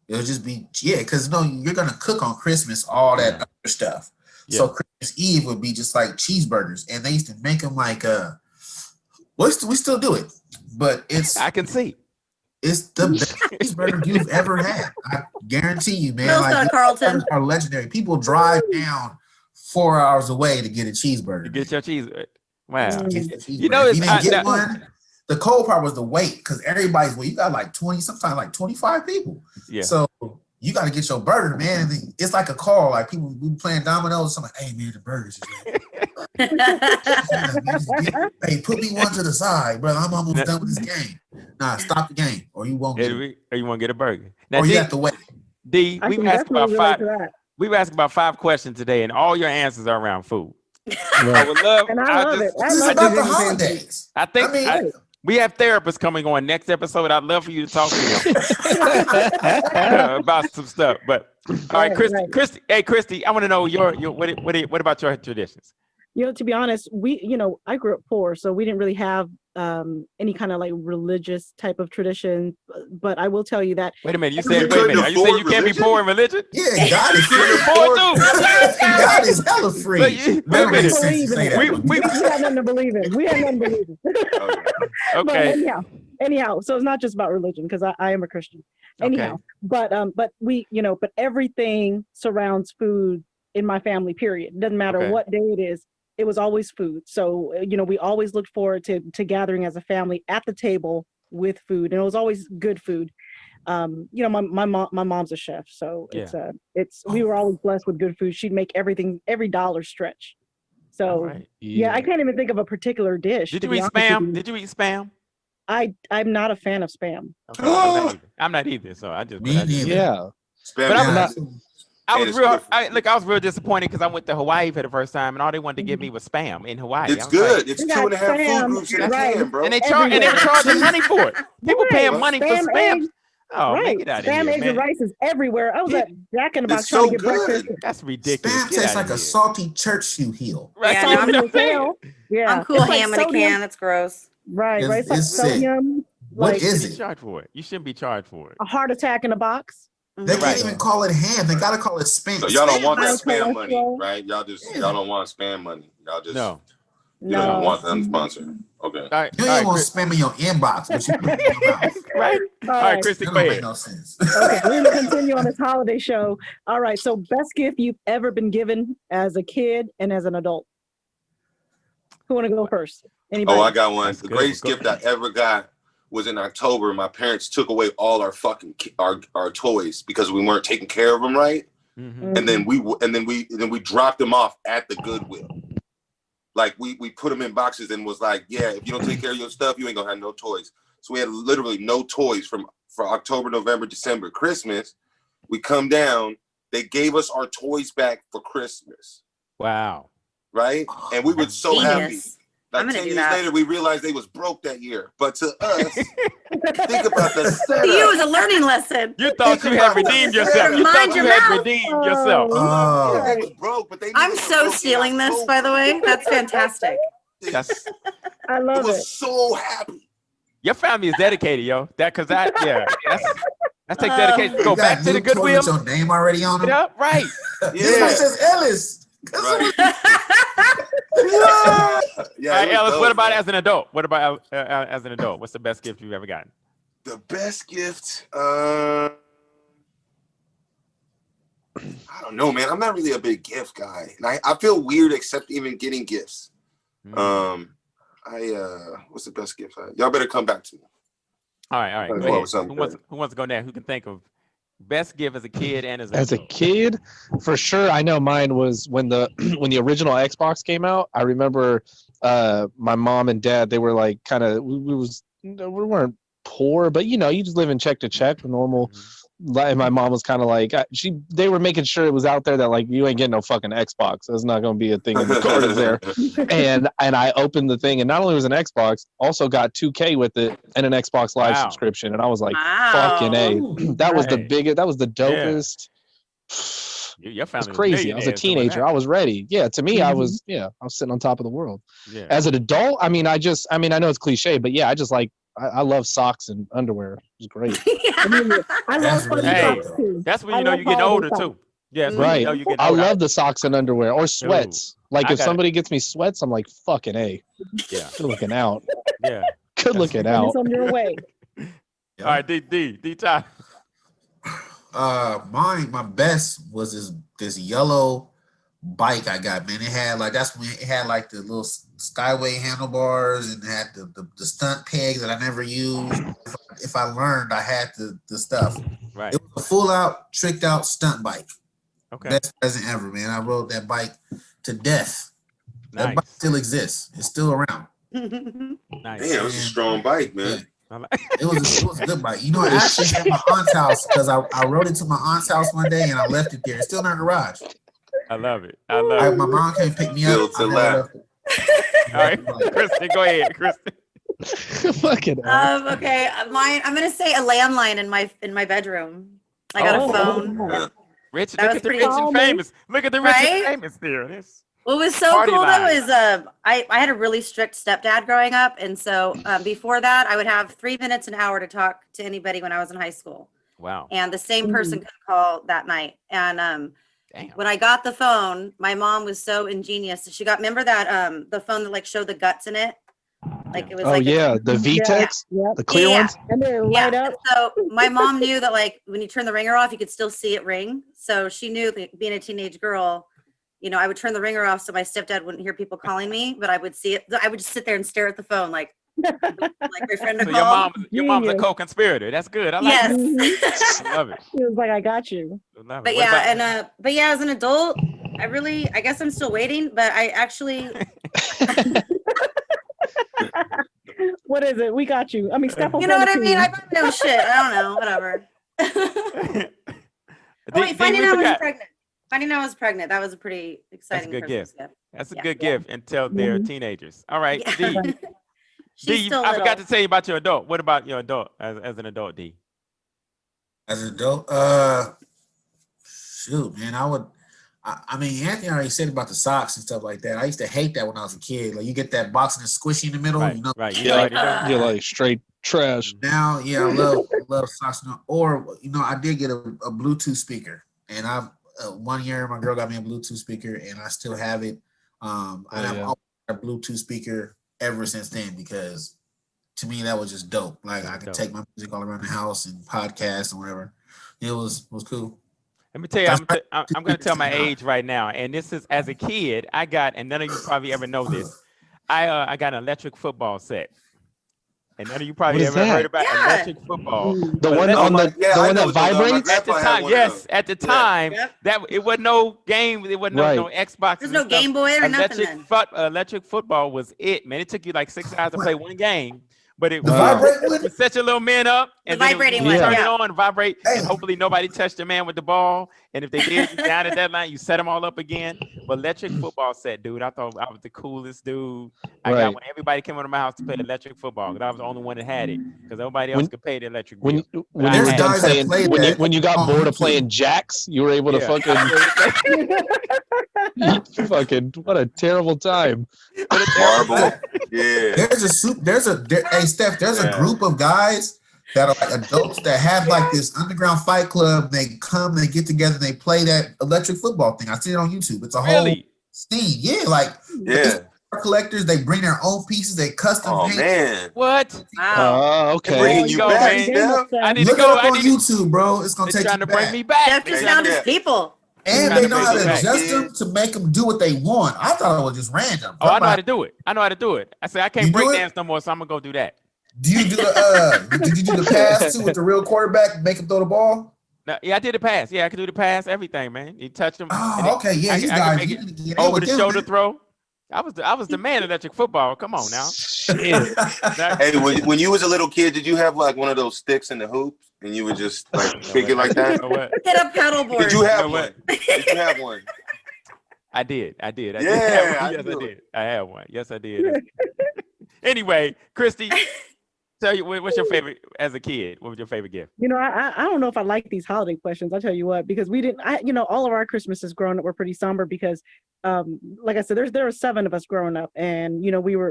[SPEAKER 4] It'll just be because you're gonna cook on Christmas all that other stuff.
[SPEAKER 2] Yeah.
[SPEAKER 4] So Christmas Eve would be just like cheeseburgers, and they used to make them like we still do it, but
[SPEAKER 2] I can see.
[SPEAKER 4] it's the best cheeseburger you've ever had. I guarantee you, man.
[SPEAKER 6] Well done,
[SPEAKER 4] These
[SPEAKER 6] Carlton.
[SPEAKER 4] cheeseburgers are legendary. People drive down 4 hours away to get a cheeseburger.
[SPEAKER 2] You get your cheese. Wow.
[SPEAKER 4] Get the cheeseburger.
[SPEAKER 2] You know,
[SPEAKER 4] if you
[SPEAKER 2] it's-
[SPEAKER 4] didn't
[SPEAKER 2] I-
[SPEAKER 4] get one, the cold part was the wait, because everybody's you got like 20, sometimes like 25 people.
[SPEAKER 2] Yeah.
[SPEAKER 4] So you got to get your burger, man. And then it's like a call, like people we playing dominoes. So I'm like, hey man, the burgers is ready. Hey, put me one to the side, brother. I'm almost done with this game. Nah, stop the game, or you won't get it.
[SPEAKER 2] Or you want to get a burger? Now,
[SPEAKER 4] Or you
[SPEAKER 2] D,
[SPEAKER 4] have to wait.
[SPEAKER 2] D,
[SPEAKER 3] I
[SPEAKER 2] we've
[SPEAKER 3] can
[SPEAKER 2] asked about
[SPEAKER 3] definitely relate
[SPEAKER 2] five.
[SPEAKER 3] to that.
[SPEAKER 2] We've asked about 5 questions today, and all your answers are around food. I
[SPEAKER 7] Right.
[SPEAKER 2] would love.
[SPEAKER 3] And I love it.
[SPEAKER 4] This is
[SPEAKER 3] I
[SPEAKER 4] about
[SPEAKER 3] love
[SPEAKER 4] the
[SPEAKER 3] it.
[SPEAKER 4] holidays.
[SPEAKER 2] I think
[SPEAKER 4] I mean,
[SPEAKER 2] we have therapists coming on next episode. I'd love for you to talk to them about some stuff. But all right,
[SPEAKER 3] Right,
[SPEAKER 2] Kristy,
[SPEAKER 3] right.
[SPEAKER 2] Kristy, hey, Kristy, I want to know what about your traditions?
[SPEAKER 3] To be honest, I grew up poor, so we didn't really have any kind of like religious type of tradition. But I will tell you that
[SPEAKER 2] Wait a minute, you
[SPEAKER 5] You
[SPEAKER 2] said, wait a
[SPEAKER 5] couldn't
[SPEAKER 2] minute, are you saying you
[SPEAKER 5] afford
[SPEAKER 2] can't be
[SPEAKER 5] religion?
[SPEAKER 2] poor in religion?
[SPEAKER 4] yeah, God is free.
[SPEAKER 2] You're poor too.
[SPEAKER 4] God is hella free.
[SPEAKER 2] But you-
[SPEAKER 4] That don't
[SPEAKER 2] wait a
[SPEAKER 4] make
[SPEAKER 2] minute.
[SPEAKER 4] sense to say that.
[SPEAKER 2] We-
[SPEAKER 3] we had nothing to believe in. We had nothing to believe in. But
[SPEAKER 2] Okay.
[SPEAKER 3] anyhow, so it's not just about religion, because I am a Christian. Anyhow, but everything surrounds food in my family, period. It doesn't matter
[SPEAKER 2] Okay.
[SPEAKER 3] what day it is. It was always food. So, we always looked forward to gathering as a family at the table with food, and it was always good food. My mom's a chef, so we were always blessed with good food. She'd make every dollar stretch. So
[SPEAKER 2] All right.
[SPEAKER 3] I can't even think of a particular dish.
[SPEAKER 2] Did
[SPEAKER 3] to
[SPEAKER 2] you
[SPEAKER 3] be
[SPEAKER 2] eat
[SPEAKER 3] honest with
[SPEAKER 2] spam?
[SPEAKER 3] you.
[SPEAKER 2] Did you eat spam?
[SPEAKER 3] I'm not a fan of spam.
[SPEAKER 2] Okay, I'm not either. So I just.
[SPEAKER 4] Me neither.
[SPEAKER 7] Yeah.
[SPEAKER 5] Spam
[SPEAKER 2] But I'm
[SPEAKER 5] is-
[SPEAKER 2] not- I
[SPEAKER 5] And
[SPEAKER 2] was
[SPEAKER 5] it's
[SPEAKER 2] real.
[SPEAKER 5] good
[SPEAKER 2] I was real disappointed because I went to Hawaii for the first time, and all they wanted to give me was spam in Hawaii.
[SPEAKER 5] It's
[SPEAKER 2] I was
[SPEAKER 5] good.
[SPEAKER 2] like-
[SPEAKER 5] It's
[SPEAKER 3] We
[SPEAKER 5] 2.5
[SPEAKER 3] got
[SPEAKER 5] food
[SPEAKER 3] spam,
[SPEAKER 5] groups in a
[SPEAKER 3] right.
[SPEAKER 5] can, bro.
[SPEAKER 2] and they charging money for it. People
[SPEAKER 3] Right.
[SPEAKER 2] paying money for
[SPEAKER 3] Spam
[SPEAKER 2] spam.
[SPEAKER 3] eggs.
[SPEAKER 2] Oh,
[SPEAKER 3] Right.
[SPEAKER 2] man, get out of
[SPEAKER 3] Spam,
[SPEAKER 2] here,
[SPEAKER 3] eggs, and
[SPEAKER 2] man.
[SPEAKER 3] rice is everywhere. I was at Jack in the Box
[SPEAKER 5] It's
[SPEAKER 3] trying
[SPEAKER 5] so
[SPEAKER 3] to get
[SPEAKER 5] good.
[SPEAKER 3] breakfast.
[SPEAKER 2] That's ridiculous.
[SPEAKER 4] Spam
[SPEAKER 2] Get
[SPEAKER 4] tastes
[SPEAKER 2] out
[SPEAKER 4] like
[SPEAKER 2] of
[SPEAKER 4] a
[SPEAKER 2] here.
[SPEAKER 4] salty church shoe heel.
[SPEAKER 2] Right,
[SPEAKER 6] Yeah,
[SPEAKER 2] so
[SPEAKER 6] no,
[SPEAKER 2] you
[SPEAKER 6] I'm
[SPEAKER 2] know
[SPEAKER 3] Salty
[SPEAKER 2] what I'm saying?
[SPEAKER 3] tail. Yeah.
[SPEAKER 6] I'm cool
[SPEAKER 3] It's like
[SPEAKER 6] ham in a
[SPEAKER 3] sodium.
[SPEAKER 6] can. That's gross.
[SPEAKER 3] Right.
[SPEAKER 4] It's-
[SPEAKER 3] It's like
[SPEAKER 4] it's sick.
[SPEAKER 3] sodium.
[SPEAKER 4] What
[SPEAKER 3] Like
[SPEAKER 4] is
[SPEAKER 2] You shouldn't be
[SPEAKER 4] it?
[SPEAKER 2] charged for it. You shouldn't be charged for it.
[SPEAKER 3] a heart attack in a box.
[SPEAKER 4] They
[SPEAKER 6] Mhm.
[SPEAKER 4] can't
[SPEAKER 2] Right.
[SPEAKER 4] even call it ham. They gotta call it spam.
[SPEAKER 5] So y'all don't want that
[SPEAKER 3] High
[SPEAKER 5] spam money,
[SPEAKER 3] cholesterol.
[SPEAKER 5] right? Y'all don't want spam money. Y'all just
[SPEAKER 2] No.
[SPEAKER 5] you don't
[SPEAKER 3] No.
[SPEAKER 5] want them sponsored. Okay.
[SPEAKER 2] All right.
[SPEAKER 4] You
[SPEAKER 2] All
[SPEAKER 4] don't
[SPEAKER 2] right,
[SPEAKER 4] even want
[SPEAKER 2] Chris,
[SPEAKER 4] spam in your inbox, but you put it in your mouth.
[SPEAKER 2] right. All right, Kristy,
[SPEAKER 4] That
[SPEAKER 2] go
[SPEAKER 4] don't make
[SPEAKER 2] ahead.
[SPEAKER 4] no sense.
[SPEAKER 3] Okay, we're gonna continue on this holiday show. All right. So, best gift you've ever been given as a kid and as an adult. Who want to go first? Anybody?
[SPEAKER 5] Oh, I got one.
[SPEAKER 2] That's
[SPEAKER 5] The
[SPEAKER 2] good.
[SPEAKER 5] greatest
[SPEAKER 2] Go-
[SPEAKER 5] gift I ever got was in October. My parents took away all our fucking our toys because we weren't taking care of them right,
[SPEAKER 2] Mhm.
[SPEAKER 5] and then we dropped them off at the Goodwill. Like we put them in boxes and was like, yeah, if you don't take care of your stuff, you ain't gonna have no toys. So we had literally no toys for October, November, December, Christmas. We come down. They gave us our toys back for Christmas,
[SPEAKER 2] Wow.
[SPEAKER 5] right? And we were so happy.
[SPEAKER 6] Genius.
[SPEAKER 5] Like
[SPEAKER 6] I'm gonna
[SPEAKER 5] 10
[SPEAKER 6] do
[SPEAKER 5] years
[SPEAKER 6] that.
[SPEAKER 5] later, we realized they was broke that year. But to us, think about the
[SPEAKER 6] For you, it was
[SPEAKER 5] setup.
[SPEAKER 6] a learning lesson.
[SPEAKER 2] You thought you had redeemed yourself. You
[SPEAKER 6] Mind
[SPEAKER 2] thought you
[SPEAKER 6] your
[SPEAKER 2] had
[SPEAKER 6] mouth.
[SPEAKER 2] redeemed yourself.
[SPEAKER 4] Oh,
[SPEAKER 5] They was broke, but they
[SPEAKER 6] I'm
[SPEAKER 5] knew they
[SPEAKER 6] so
[SPEAKER 5] were broke in
[SPEAKER 6] stealing this, by the way. That's fantastic.
[SPEAKER 2] That's
[SPEAKER 3] I
[SPEAKER 5] I
[SPEAKER 3] love it.
[SPEAKER 5] was so happy.
[SPEAKER 2] your family is dedicated, yo. That's that takes dedication.
[SPEAKER 4] you
[SPEAKER 2] Go
[SPEAKER 4] got
[SPEAKER 2] back to
[SPEAKER 4] new
[SPEAKER 2] the
[SPEAKER 4] toys
[SPEAKER 2] Goodwill.
[SPEAKER 4] with your name already on them.
[SPEAKER 2] Yeah, right.
[SPEAKER 4] This one says Ellis.
[SPEAKER 5] Right. Yeah,
[SPEAKER 2] All right,
[SPEAKER 5] it was
[SPEAKER 2] Ellis,
[SPEAKER 5] dope,
[SPEAKER 2] what about
[SPEAKER 5] man.
[SPEAKER 2] as an adult? What about as an adult? What's the best gift you've ever gotten?
[SPEAKER 5] The best gift? I don't know, man. I'm not really a big gift guy. And I feel weird except even getting gifts.
[SPEAKER 2] Mm.
[SPEAKER 5] What's the best gift? Y'all better come back to me.
[SPEAKER 2] All right.
[SPEAKER 5] Gotta
[SPEAKER 2] Go
[SPEAKER 5] come up
[SPEAKER 2] ahead.
[SPEAKER 5] with something
[SPEAKER 2] Who wants to go next? Who can think of best gift as a kid and as
[SPEAKER 7] As a kid, for sure, I know mine was when the when the original Xbox came out. I remember my mom and dad. They were like kind of we weren't poor, but you know, you just live in check to check, normal. And my mom was kind of like they were making sure it was out there that like you ain't getting no fucking Xbox. That's not going to be a thing in the cards there. And I opened the thing, and not only was an Xbox, also got 2K with it and an Xbox Live subscription. And I was like, fucking A. That was the biggest. That was the dopest.
[SPEAKER 2] Your
[SPEAKER 7] it was
[SPEAKER 2] family
[SPEAKER 7] crazy. I was a teenager. I was ready. Yeah, to me, I was sitting on top of the world.
[SPEAKER 2] Yeah.
[SPEAKER 7] As an adult, I know it's cliche, but yeah, I love socks and underwear. It's great.
[SPEAKER 3] I love socks too.
[SPEAKER 2] That's when you know you're getting older too. Yeah,
[SPEAKER 7] right.
[SPEAKER 2] You know you're getting
[SPEAKER 7] I
[SPEAKER 2] older.
[SPEAKER 7] love the socks and underwear or sweats.
[SPEAKER 2] Dude,
[SPEAKER 7] like if somebody gets me sweats, I'm like, fucking A.
[SPEAKER 2] Yeah.
[SPEAKER 7] Good looking out.
[SPEAKER 2] Yeah.
[SPEAKER 7] Good looking out.
[SPEAKER 3] It's on your way.
[SPEAKER 2] All right, D Ty.
[SPEAKER 4] My best was this yellow bike I got, man. It had like it had like the little skyway handlebars and had the stunt pegs that I never used. If I learned, I had the stuff.
[SPEAKER 2] Right.
[SPEAKER 4] It was a full out, tricked out stunt bike.
[SPEAKER 2] Okay.
[SPEAKER 4] Best present ever, man. I rode that bike to death.
[SPEAKER 2] Nice.
[SPEAKER 4] That bike still exists. It's still around.
[SPEAKER 2] Nice.
[SPEAKER 5] Damn, it was a strong bike, man.
[SPEAKER 4] It was a good bike. You know, I actually at my aunt's house because I rode it to my aunt's house one day and I left it there. It's still in her garage.
[SPEAKER 2] I love it. My
[SPEAKER 4] mom came pick me up.
[SPEAKER 5] To laugh.
[SPEAKER 2] All right, Kristen, go ahead, Kristen.
[SPEAKER 7] Fucking
[SPEAKER 6] okay, mine. I'm gonna say a landline in my bedroom. I got a phone.
[SPEAKER 2] Rich,
[SPEAKER 6] That
[SPEAKER 2] look
[SPEAKER 6] was
[SPEAKER 2] at the
[SPEAKER 6] pretty
[SPEAKER 2] rich and famous. Look at the rich
[SPEAKER 6] Right?
[SPEAKER 2] and famous there.
[SPEAKER 6] What was so
[SPEAKER 2] Party
[SPEAKER 6] cool though
[SPEAKER 2] line.
[SPEAKER 6] is I had a really strict stepdad growing up, and so before that I would have 3 minutes an hour to talk to anybody when I was in high school.
[SPEAKER 2] Wow.
[SPEAKER 6] And the same person could call that night. And
[SPEAKER 2] Damn.
[SPEAKER 6] when I got the phone, my mom was so ingenious. She got, remember that the phone that like showed the guts in it? Like it was like
[SPEAKER 7] the VTEX, the clear ones.
[SPEAKER 3] And they light up.
[SPEAKER 6] So my mom knew that like when you turn the ringer off, you could still see it ring. So she knew that being a teenage girl, you know, I would turn the ringer off so my stepdad wouldn't hear people calling me, but I would see it. I would just sit there and stare at the phone like my friend to
[SPEAKER 2] So
[SPEAKER 6] call.
[SPEAKER 2] your mom's a co-conspirator. That's good. I like it. I love it.
[SPEAKER 3] He was like, I got you.
[SPEAKER 6] But yeah, but yeah, as an adult, I guess I'm still waiting, but I actually
[SPEAKER 3] What is it? We got you. I mean, Steph.
[SPEAKER 6] you know what I mean? I don't know shit. I don't know. Whatever. Finding out I was pregnant. That was a pretty exciting
[SPEAKER 2] good
[SPEAKER 6] Christmas gift.
[SPEAKER 2] That's a good gift until they're teenagers. All right,
[SPEAKER 6] Yeah.
[SPEAKER 2] D.
[SPEAKER 6] She's
[SPEAKER 2] D,
[SPEAKER 6] still
[SPEAKER 2] I forgot
[SPEAKER 6] little.
[SPEAKER 2] to tell you about your adult. What about your adult as an adult, D?
[SPEAKER 4] As an adult, shoot, man, I mean, Anthony already said about the socks and stuff like that. I used to hate that when I was a kid. Like you get that box and it's squishy in the middle, you know.
[SPEAKER 2] Right.
[SPEAKER 7] You're like straight trash.
[SPEAKER 4] Now, yeah, I love socks. Or you know, I did get a Bluetooth speaker, and I one year my girl got me a Bluetooth speaker, and I still have it. And I've always had a Bluetooth speaker ever since then because to me that was just dope. Like I could take my music all around the house and podcast and whatever. It was cool.
[SPEAKER 2] Let me tell you, I'm going to tell my age right now. And this is as a kid, I got, and none of you probably ever know this, I got an electric football set. And none of you probably ever heard about electric football.
[SPEAKER 7] The one on the one that vibrates?
[SPEAKER 2] At the time, yes. At the time, that it wasn't no game. It wasn't no Xbox.
[SPEAKER 6] There's no Game Boy or nothing.
[SPEAKER 2] Electric football was it, man. It took you like 6 hours to play one game. But it
[SPEAKER 4] would
[SPEAKER 2] set your little man up and then
[SPEAKER 6] vibrating
[SPEAKER 2] you
[SPEAKER 6] one,
[SPEAKER 2] turn it on, vibrate, and hopefully nobody touched the man with the ball. And if they did, you down at that line, you set them all up again. But electric football set, dude, I thought I was the coolest dude. I got when everybody came over to my house to play electric football, because I was the only one that had it, because nobody else could pay the electric bill.
[SPEAKER 7] When you got bored of playing jacks, you were able to fucking what a terrible time.
[SPEAKER 5] Marble. Yeah.
[SPEAKER 4] Hey Steph, there's a group of guys that are like adults that have like this underground fight club. They come, they get together, they play that electric football thing. I see it on YouTube. It's a whole scene. Yeah, collectors, they bring their own pieces, they custom paint.
[SPEAKER 5] Man.
[SPEAKER 2] What?
[SPEAKER 6] Wow.
[SPEAKER 7] Okay.
[SPEAKER 5] Bringing you back, Steph.
[SPEAKER 2] I need
[SPEAKER 4] Look
[SPEAKER 2] to go.
[SPEAKER 4] it up on YouTube, bro. It's gonna take
[SPEAKER 2] trying
[SPEAKER 4] you
[SPEAKER 2] to bring
[SPEAKER 4] back.
[SPEAKER 2] me back.
[SPEAKER 6] Jeff just found his people.
[SPEAKER 4] And they know how to
[SPEAKER 2] back.
[SPEAKER 4] adjust them to make them do what they want. I thought it was just random.
[SPEAKER 2] Oh, I know how to do it. I said I can't
[SPEAKER 4] You
[SPEAKER 2] break
[SPEAKER 4] do it?
[SPEAKER 2] dance no more, so I'm gonna go do that.
[SPEAKER 4] Do you do did you do the pass too with the real quarterback, make him throw the ball?
[SPEAKER 2] No, yeah, I did the pass. Yeah, I can do the pass, everything, man. You touch them.
[SPEAKER 4] Oh, okay, yeah,
[SPEAKER 2] I
[SPEAKER 4] these
[SPEAKER 2] can
[SPEAKER 4] guys,
[SPEAKER 2] make
[SPEAKER 4] you
[SPEAKER 2] it
[SPEAKER 4] need to get in
[SPEAKER 2] over
[SPEAKER 4] with
[SPEAKER 2] the
[SPEAKER 4] them,
[SPEAKER 2] shoulder
[SPEAKER 4] man.
[SPEAKER 2] throw. I was the man of electric football. Come on now.
[SPEAKER 7] Shit.
[SPEAKER 2] Now-
[SPEAKER 5] Hey, when you was a little kid, did you have like one of those sticks in the hoops and you would just like
[SPEAKER 2] You know
[SPEAKER 5] kick it
[SPEAKER 2] what?
[SPEAKER 5] like that?
[SPEAKER 2] You know what?
[SPEAKER 6] Get a paddleboard.
[SPEAKER 5] Did you have
[SPEAKER 2] know what?
[SPEAKER 5] one? Did you have one?
[SPEAKER 2] I did.
[SPEAKER 5] Yeah,
[SPEAKER 2] Yes,
[SPEAKER 5] I
[SPEAKER 2] I
[SPEAKER 5] knew it.
[SPEAKER 2] did. I had one. Yes, I did. Anyway, Kristy, tell you what's your favorite as a kid? What was your favorite gift?
[SPEAKER 3] You know, I don't know if I like these holiday questions. I'll tell you what, because we didn't, all of our Christmases growing up were pretty somber because, like I said, there were 7 of us growing up, and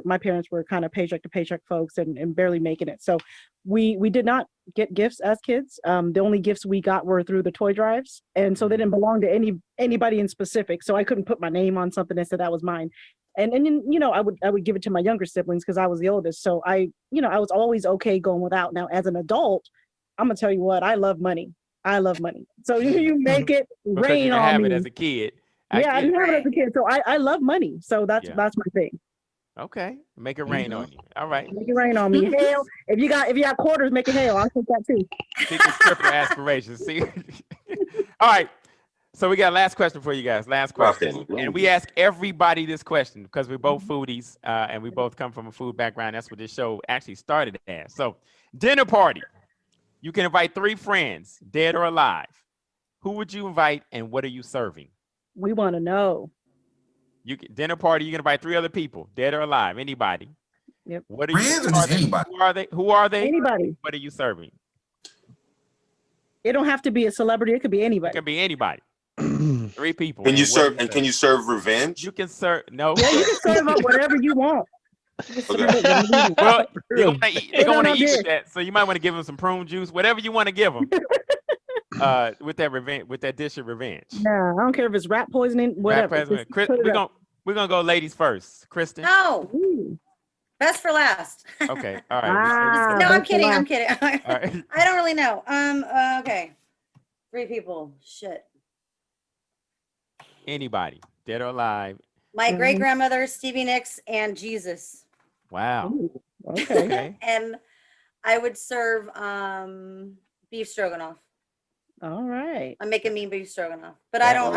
[SPEAKER 3] my parents were kind of paycheck to paycheck folks and barely making it. So we did not get gifts as kids. The only gifts we got were through the toy drives, and so they didn't belong to anybody in specific. So I couldn't put my name on something and say that was mine. And then I would give it to my younger siblings because I was the oldest. So I was always okay going without. Now as an adult, I'm gonna tell you what, I love money. So you make it
[SPEAKER 2] Because
[SPEAKER 3] rain
[SPEAKER 2] you didn't
[SPEAKER 3] on
[SPEAKER 2] have
[SPEAKER 3] me.
[SPEAKER 2] it as a kid.
[SPEAKER 3] I
[SPEAKER 2] get
[SPEAKER 3] didn't
[SPEAKER 2] it.
[SPEAKER 3] have it as a kid, so I love money. So that's
[SPEAKER 2] Yeah.
[SPEAKER 3] my thing.
[SPEAKER 2] Okay, make it rain on you. All right.
[SPEAKER 3] Make it rain on me. Hail. If you got quarters, make it hail. I'll take that too.
[SPEAKER 2] Secret triple aspirations. See. All right. So we got last question for you guys. Last question,
[SPEAKER 5] Okay.
[SPEAKER 2] and we ask everybody this question because we're both foodies and we both come from a food background. That's what this show actually started as. So, dinner party. You can invite 3 friends, dead or alive. Who would you invite, and what are you serving?
[SPEAKER 3] We want to know.
[SPEAKER 2] Dinner party. You can invite 3 other people, dead or alive, anybody.
[SPEAKER 3] Yep.
[SPEAKER 2] What are you?
[SPEAKER 4] Friends or
[SPEAKER 2] Who are
[SPEAKER 4] just
[SPEAKER 2] they?
[SPEAKER 4] anybody?
[SPEAKER 2] Who are they?
[SPEAKER 3] Anybody.
[SPEAKER 2] What are you serving?
[SPEAKER 3] It don't have to be a celebrity. It could be
[SPEAKER 2] It
[SPEAKER 3] anybody.
[SPEAKER 2] can be anybody. 3 people.
[SPEAKER 5] Can you
[SPEAKER 2] and what are
[SPEAKER 5] serve? And can you serve revenge?
[SPEAKER 2] You can serve. No.
[SPEAKER 3] Yeah, you can serve up whatever you want. You can serve
[SPEAKER 5] Okay.
[SPEAKER 3] up whatever you want.
[SPEAKER 2] Well, they're gonna eat. They're
[SPEAKER 3] Put it
[SPEAKER 2] gonna
[SPEAKER 3] on
[SPEAKER 2] eat with
[SPEAKER 3] dish.
[SPEAKER 2] that. So you might want to give them some prune juice, whatever you want to give them. With that revenge, with that dish of revenge.
[SPEAKER 3] Nah, I don't care if it's rat poisoning, whatever.
[SPEAKER 2] Rat
[SPEAKER 3] Just
[SPEAKER 2] poisoning.
[SPEAKER 3] put it up.
[SPEAKER 2] We're gonna go ladies first. Kristen.
[SPEAKER 6] No,
[SPEAKER 3] Ooh.
[SPEAKER 6] best for last.
[SPEAKER 2] Okay. All right.
[SPEAKER 3] Ah,
[SPEAKER 6] No, I'm
[SPEAKER 3] best for
[SPEAKER 6] kidding.
[SPEAKER 3] last.
[SPEAKER 6] I'm kidding.
[SPEAKER 2] All right.
[SPEAKER 6] I don't really know. Okay. 3 people. Shit.
[SPEAKER 2] Anybody, dead or alive.
[SPEAKER 6] My
[SPEAKER 3] Mhm.
[SPEAKER 6] great grandmother, Stevie Nicks, and Jesus.
[SPEAKER 2] Wow.
[SPEAKER 3] Ooh, okay.
[SPEAKER 2] Okay.
[SPEAKER 6] And I would serve beef stroganoff.
[SPEAKER 3] All right.
[SPEAKER 6] I'm making mean beef stroganoff, but I don't.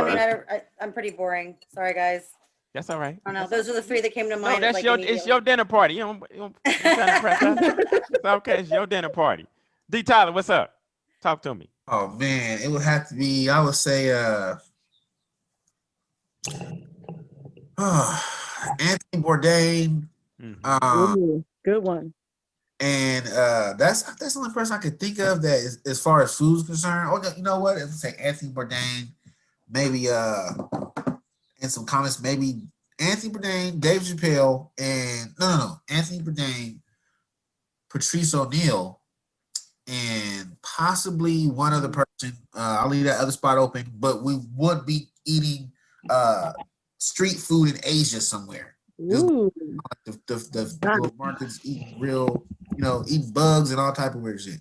[SPEAKER 6] I'm pretty boring. Sorry, guys.
[SPEAKER 2] That's all right.
[SPEAKER 6] I don't know. Those are the 3 that came to
[SPEAKER 2] No,
[SPEAKER 6] mind.
[SPEAKER 2] that's
[SPEAKER 6] like,
[SPEAKER 2] it's
[SPEAKER 6] immediately.
[SPEAKER 2] your dinner party. You don't trying to impress us. It's okay. It's your dinner party. D. Tyler, what's up? Talk to me.
[SPEAKER 4] Oh man, it would have to be, I would say Anthony Bourdain.
[SPEAKER 3] Ooh, good one.
[SPEAKER 4] And that's the only person I could think of that is, as far as food's concerned. Oh, you know what? Let's say Anthony Bourdain, maybe in some comments, maybe Anthony Bourdain, Dave Chappelle, and no, Anthony Bourdain, Patrice O'Neal, and possibly one other person. I'll leave that other spot open, but we would be eating street food in Asia somewhere.
[SPEAKER 3] Ooh.
[SPEAKER 4] The little markets eating real, eating bugs and all type of weird shit.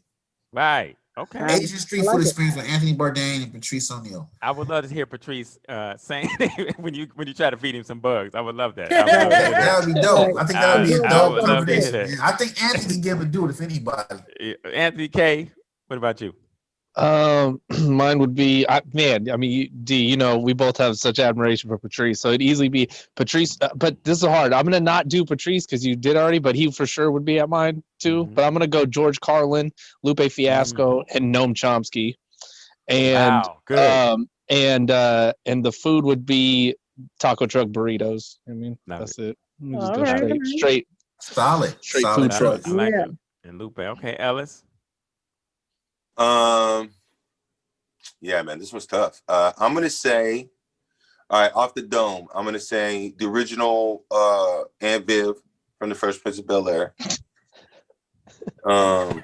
[SPEAKER 2] Right. Okay.
[SPEAKER 4] Asian street
[SPEAKER 3] like
[SPEAKER 4] food
[SPEAKER 3] it.
[SPEAKER 4] experience with Anthony Bourdain and Patrice O'Neal.
[SPEAKER 2] I would love to hear Patrice saying when you try to feed him some bugs. I would love that.
[SPEAKER 4] That would be dope. I think that would be a
[SPEAKER 2] I
[SPEAKER 4] dope
[SPEAKER 2] would love to hear
[SPEAKER 4] combination.
[SPEAKER 2] that.
[SPEAKER 4] Man. I think Anthony can give a do it if anybody.
[SPEAKER 2] Anthony K, what about you?
[SPEAKER 7] Mine would be, D, we both have such admiration for Patrice, so it'd easily be Patrice. But this is hard. I'm gonna not do Patrice because you did already, but he for sure would be at mine too.
[SPEAKER 2] Mhm.
[SPEAKER 7] But I'm gonna go George Carlin, Lupe Fiasco, and Noam Chomsky. And
[SPEAKER 2] Wow, good.
[SPEAKER 7] and the food would be taco truck burritos.
[SPEAKER 2] Love
[SPEAKER 7] That's it. Let me just
[SPEAKER 3] All
[SPEAKER 7] go
[SPEAKER 3] right.
[SPEAKER 7] straight.
[SPEAKER 4] Solid
[SPEAKER 7] Straight
[SPEAKER 4] solid
[SPEAKER 7] food
[SPEAKER 2] I
[SPEAKER 7] truck.
[SPEAKER 4] choice.
[SPEAKER 2] like
[SPEAKER 3] Yeah.
[SPEAKER 2] it. And Lupe. Okay, Ellis.
[SPEAKER 5] Yeah, man, this was tough. I'm gonna say, all right, off the dome, I'm gonna say the original Aunt Viv from the Fresh Prince of Bel-Air. I'm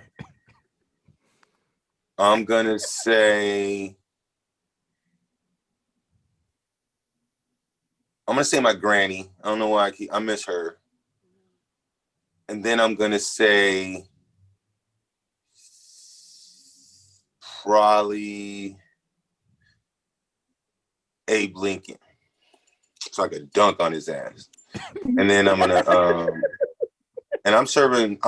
[SPEAKER 5] gonna say my granny. I don't know why I miss her. And then I'm gonna say probably Abe Lincoln, so I could dunk on his ass. And then I'm gonna And I'm serving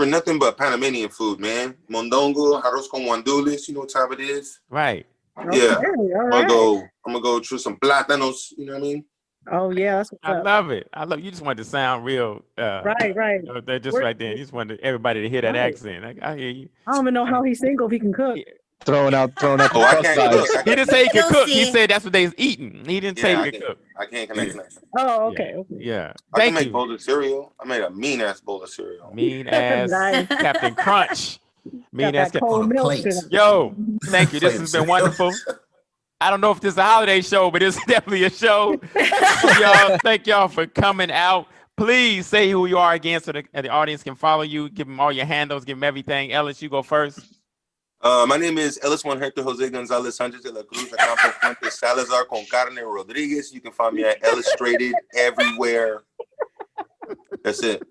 [SPEAKER 5] nothing but Panamanian food, man. Mondongo, arroz con guandules, you know what time it is?
[SPEAKER 2] Right.
[SPEAKER 5] Yeah.
[SPEAKER 3] Okay, all
[SPEAKER 5] I'm
[SPEAKER 3] right.
[SPEAKER 5] gonna go through some plátanos, you know what I mean?
[SPEAKER 3] Oh yeah, that's what's
[SPEAKER 2] I
[SPEAKER 3] up.
[SPEAKER 2] love it. I love you. Just wanted to sound real.
[SPEAKER 3] Right.
[SPEAKER 2] They're just
[SPEAKER 3] We're-
[SPEAKER 2] right there. You just wanted everybody to hear that
[SPEAKER 3] Right.
[SPEAKER 2] accent. I hear you.
[SPEAKER 3] I don't even know how he's single if he can cook.
[SPEAKER 7] Throwing out the
[SPEAKER 5] Oh, I
[SPEAKER 7] plus
[SPEAKER 5] can't
[SPEAKER 7] size.
[SPEAKER 5] cook.
[SPEAKER 2] He didn't say he could
[SPEAKER 6] You'll
[SPEAKER 2] cook. He
[SPEAKER 6] see.
[SPEAKER 2] said that's what they was eating. He didn't say
[SPEAKER 5] Yeah,
[SPEAKER 2] he could cook.
[SPEAKER 5] I can't connect.
[SPEAKER 3] Oh, okay. Okay.
[SPEAKER 2] Yeah.
[SPEAKER 5] I can
[SPEAKER 2] Thank
[SPEAKER 5] make
[SPEAKER 2] you.
[SPEAKER 5] bowls of cereal. I made a mean ass bowl of cereal.
[SPEAKER 2] Mean ass
[SPEAKER 3] Nice.
[SPEAKER 2] Captain Crunch. Mean
[SPEAKER 3] Got
[SPEAKER 2] ass
[SPEAKER 3] that
[SPEAKER 2] Captain.
[SPEAKER 3] cold
[SPEAKER 4] On a
[SPEAKER 3] milk.
[SPEAKER 4] plate.
[SPEAKER 3] in it.
[SPEAKER 2] Yo, thank you. This
[SPEAKER 4] Plate
[SPEAKER 2] has
[SPEAKER 4] of
[SPEAKER 2] been
[SPEAKER 4] cereal.
[SPEAKER 2] wonderful. I don't know if this is a holiday show, but it's definitely a show. Y'all, thank y'all for coming out. Please say who you are again so the audience can follow you. Give them all your handles. Give them everything. Ellis, you go first.
[SPEAKER 5] My name is Ellis Juan Hector Jose Gonzalez Sanchez de la Cruz Acampo Fuente Salazar con Carne Rodriguez. You can find me at Illustrated everywhere. That's it.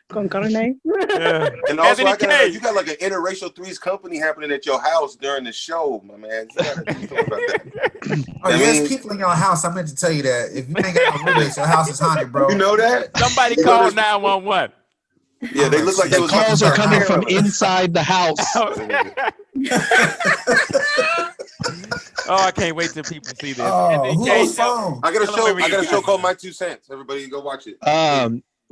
[SPEAKER 3] Con carne.
[SPEAKER 2] Yeah.
[SPEAKER 5] And also,
[SPEAKER 2] Anthony K.
[SPEAKER 5] you got like an interracial threes company happening at your house during the show, my man. You gotta do something about that.
[SPEAKER 4] Oh,
[SPEAKER 5] I
[SPEAKER 4] there's
[SPEAKER 5] mean-
[SPEAKER 4] people in your house. I meant to tell you that. If you ain't got no roommates, your house is haunted, bro.
[SPEAKER 5] You know that?
[SPEAKER 2] Somebody
[SPEAKER 5] You know
[SPEAKER 2] call
[SPEAKER 5] this-
[SPEAKER 2] 911.
[SPEAKER 5] Yeah, they look like they
[SPEAKER 7] The
[SPEAKER 5] was
[SPEAKER 7] calls are coming from
[SPEAKER 5] in.
[SPEAKER 7] inside the house.
[SPEAKER 2] Oh, I can't wait till people see this.
[SPEAKER 4] Oh,
[SPEAKER 2] Anthony K,
[SPEAKER 4] whose phone?
[SPEAKER 5] I got a
[SPEAKER 2] Tell them
[SPEAKER 5] show.
[SPEAKER 2] where we
[SPEAKER 5] I got a
[SPEAKER 2] can
[SPEAKER 5] show
[SPEAKER 2] find
[SPEAKER 5] called
[SPEAKER 2] you.
[SPEAKER 5] My Two Cents. Everybody, go watch it.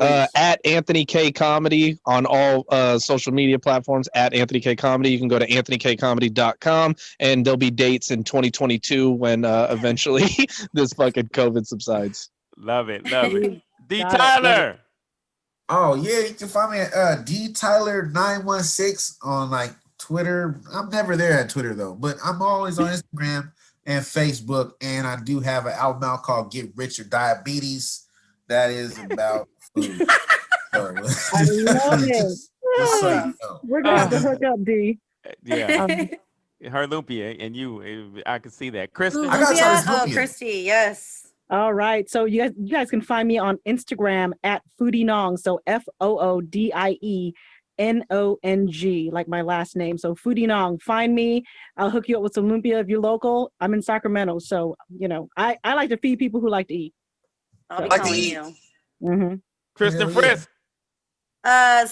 [SPEAKER 7] At Anthony K Comedy on all social media platforms at Anthony K Comedy. You can go to anthonykcomedy.com and there'll be dates in 2022 when eventually this fucking COVID subsides.
[SPEAKER 2] Love it. Love it. D.
[SPEAKER 3] Got it,
[SPEAKER 2] Tyler.
[SPEAKER 4] Oh yeah, you can find me at D Tyler 916 on like Twitter. I'm never there at Twitter though, but I'm always on Instagram and Facebook. And I do have an album out called Get Rich or Diabetes. That is about food. So,
[SPEAKER 3] I love it.
[SPEAKER 4] just so you know.
[SPEAKER 3] We're gonna have to hook up, D.
[SPEAKER 2] Yeah.
[SPEAKER 3] Um,
[SPEAKER 2] Her Lumpia and you. I can see that. Kristen.
[SPEAKER 4] I gotta try this
[SPEAKER 6] Oh,
[SPEAKER 4] movie.
[SPEAKER 6] Kristy, yes.
[SPEAKER 3] all right. So you guys can find me on Instagram at Foodie Nong. So FOODIENONG, like my last name. So Foodie Nong. Find me. I'll hook you up with some lumpia if you're local. I'm in Sacramento, so I like to feed people who like to eat.
[SPEAKER 6] I'll be
[SPEAKER 5] Like to
[SPEAKER 6] calling
[SPEAKER 5] eat.
[SPEAKER 6] you.
[SPEAKER 3] Mm-hmm.
[SPEAKER 2] Kristen
[SPEAKER 4] Hell yeah.
[SPEAKER 2] Frisk.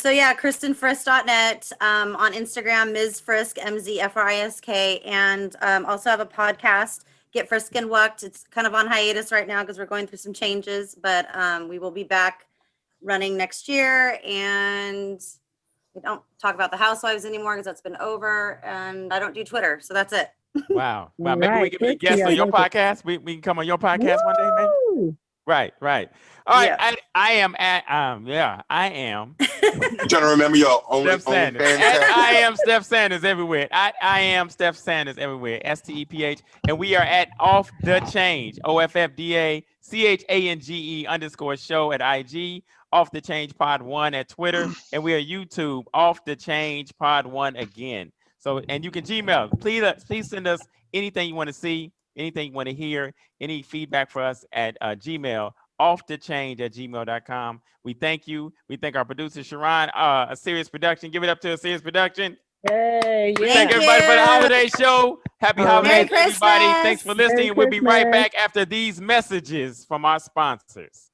[SPEAKER 6] So yeah, KristenFrisk.net, on Instagram, Ms. Frisk, MZFRISK, and also have a podcast, Get Frisk and Wucked. It's kind of on hiatus right now because we're going through some changes, but we will be back running next year, and we don't talk about the housewives anymore because that's been over, and I don't do Twitter, so that's it.
[SPEAKER 2] Wow. Maybe we
[SPEAKER 3] Right,
[SPEAKER 2] can be
[SPEAKER 3] Kristy,
[SPEAKER 2] guests
[SPEAKER 3] I
[SPEAKER 2] on your
[SPEAKER 3] like it.
[SPEAKER 2] podcast. We can come on your podcast one day, maybe.
[SPEAKER 3] Woo!
[SPEAKER 2] Right. All right.
[SPEAKER 6] Yeah.
[SPEAKER 2] I am at I am
[SPEAKER 5] Trying to remember your only
[SPEAKER 2] Steph Sanders.
[SPEAKER 5] fan
[SPEAKER 2] I am Steph Sanders everywhere. I am Steph Sanders everywhere. STEPH. And we are at Off the Change. OFFDACHANGE_show at IG. Off the Change Pod 1 at Twitter. And we are YouTube. Off the Change Pod 1 again. So, and you can Gmail. Please send us anything you want to see, anything you want to hear, any feedback for us at Gmail. Offthechange@gmail.com. We thank you. We thank our producer Sharon, a Serious Production. Give it up to a Serious Production.
[SPEAKER 3] Hey,
[SPEAKER 2] We
[SPEAKER 3] yeah.
[SPEAKER 2] thank everybody for the holiday show. Happy
[SPEAKER 3] Merry
[SPEAKER 2] holidays,
[SPEAKER 6] Christmas.
[SPEAKER 2] everybody. Thanks for listening.
[SPEAKER 3] Merry
[SPEAKER 2] We'll be right
[SPEAKER 3] Christmas.
[SPEAKER 2] back after these messages from our sponsors.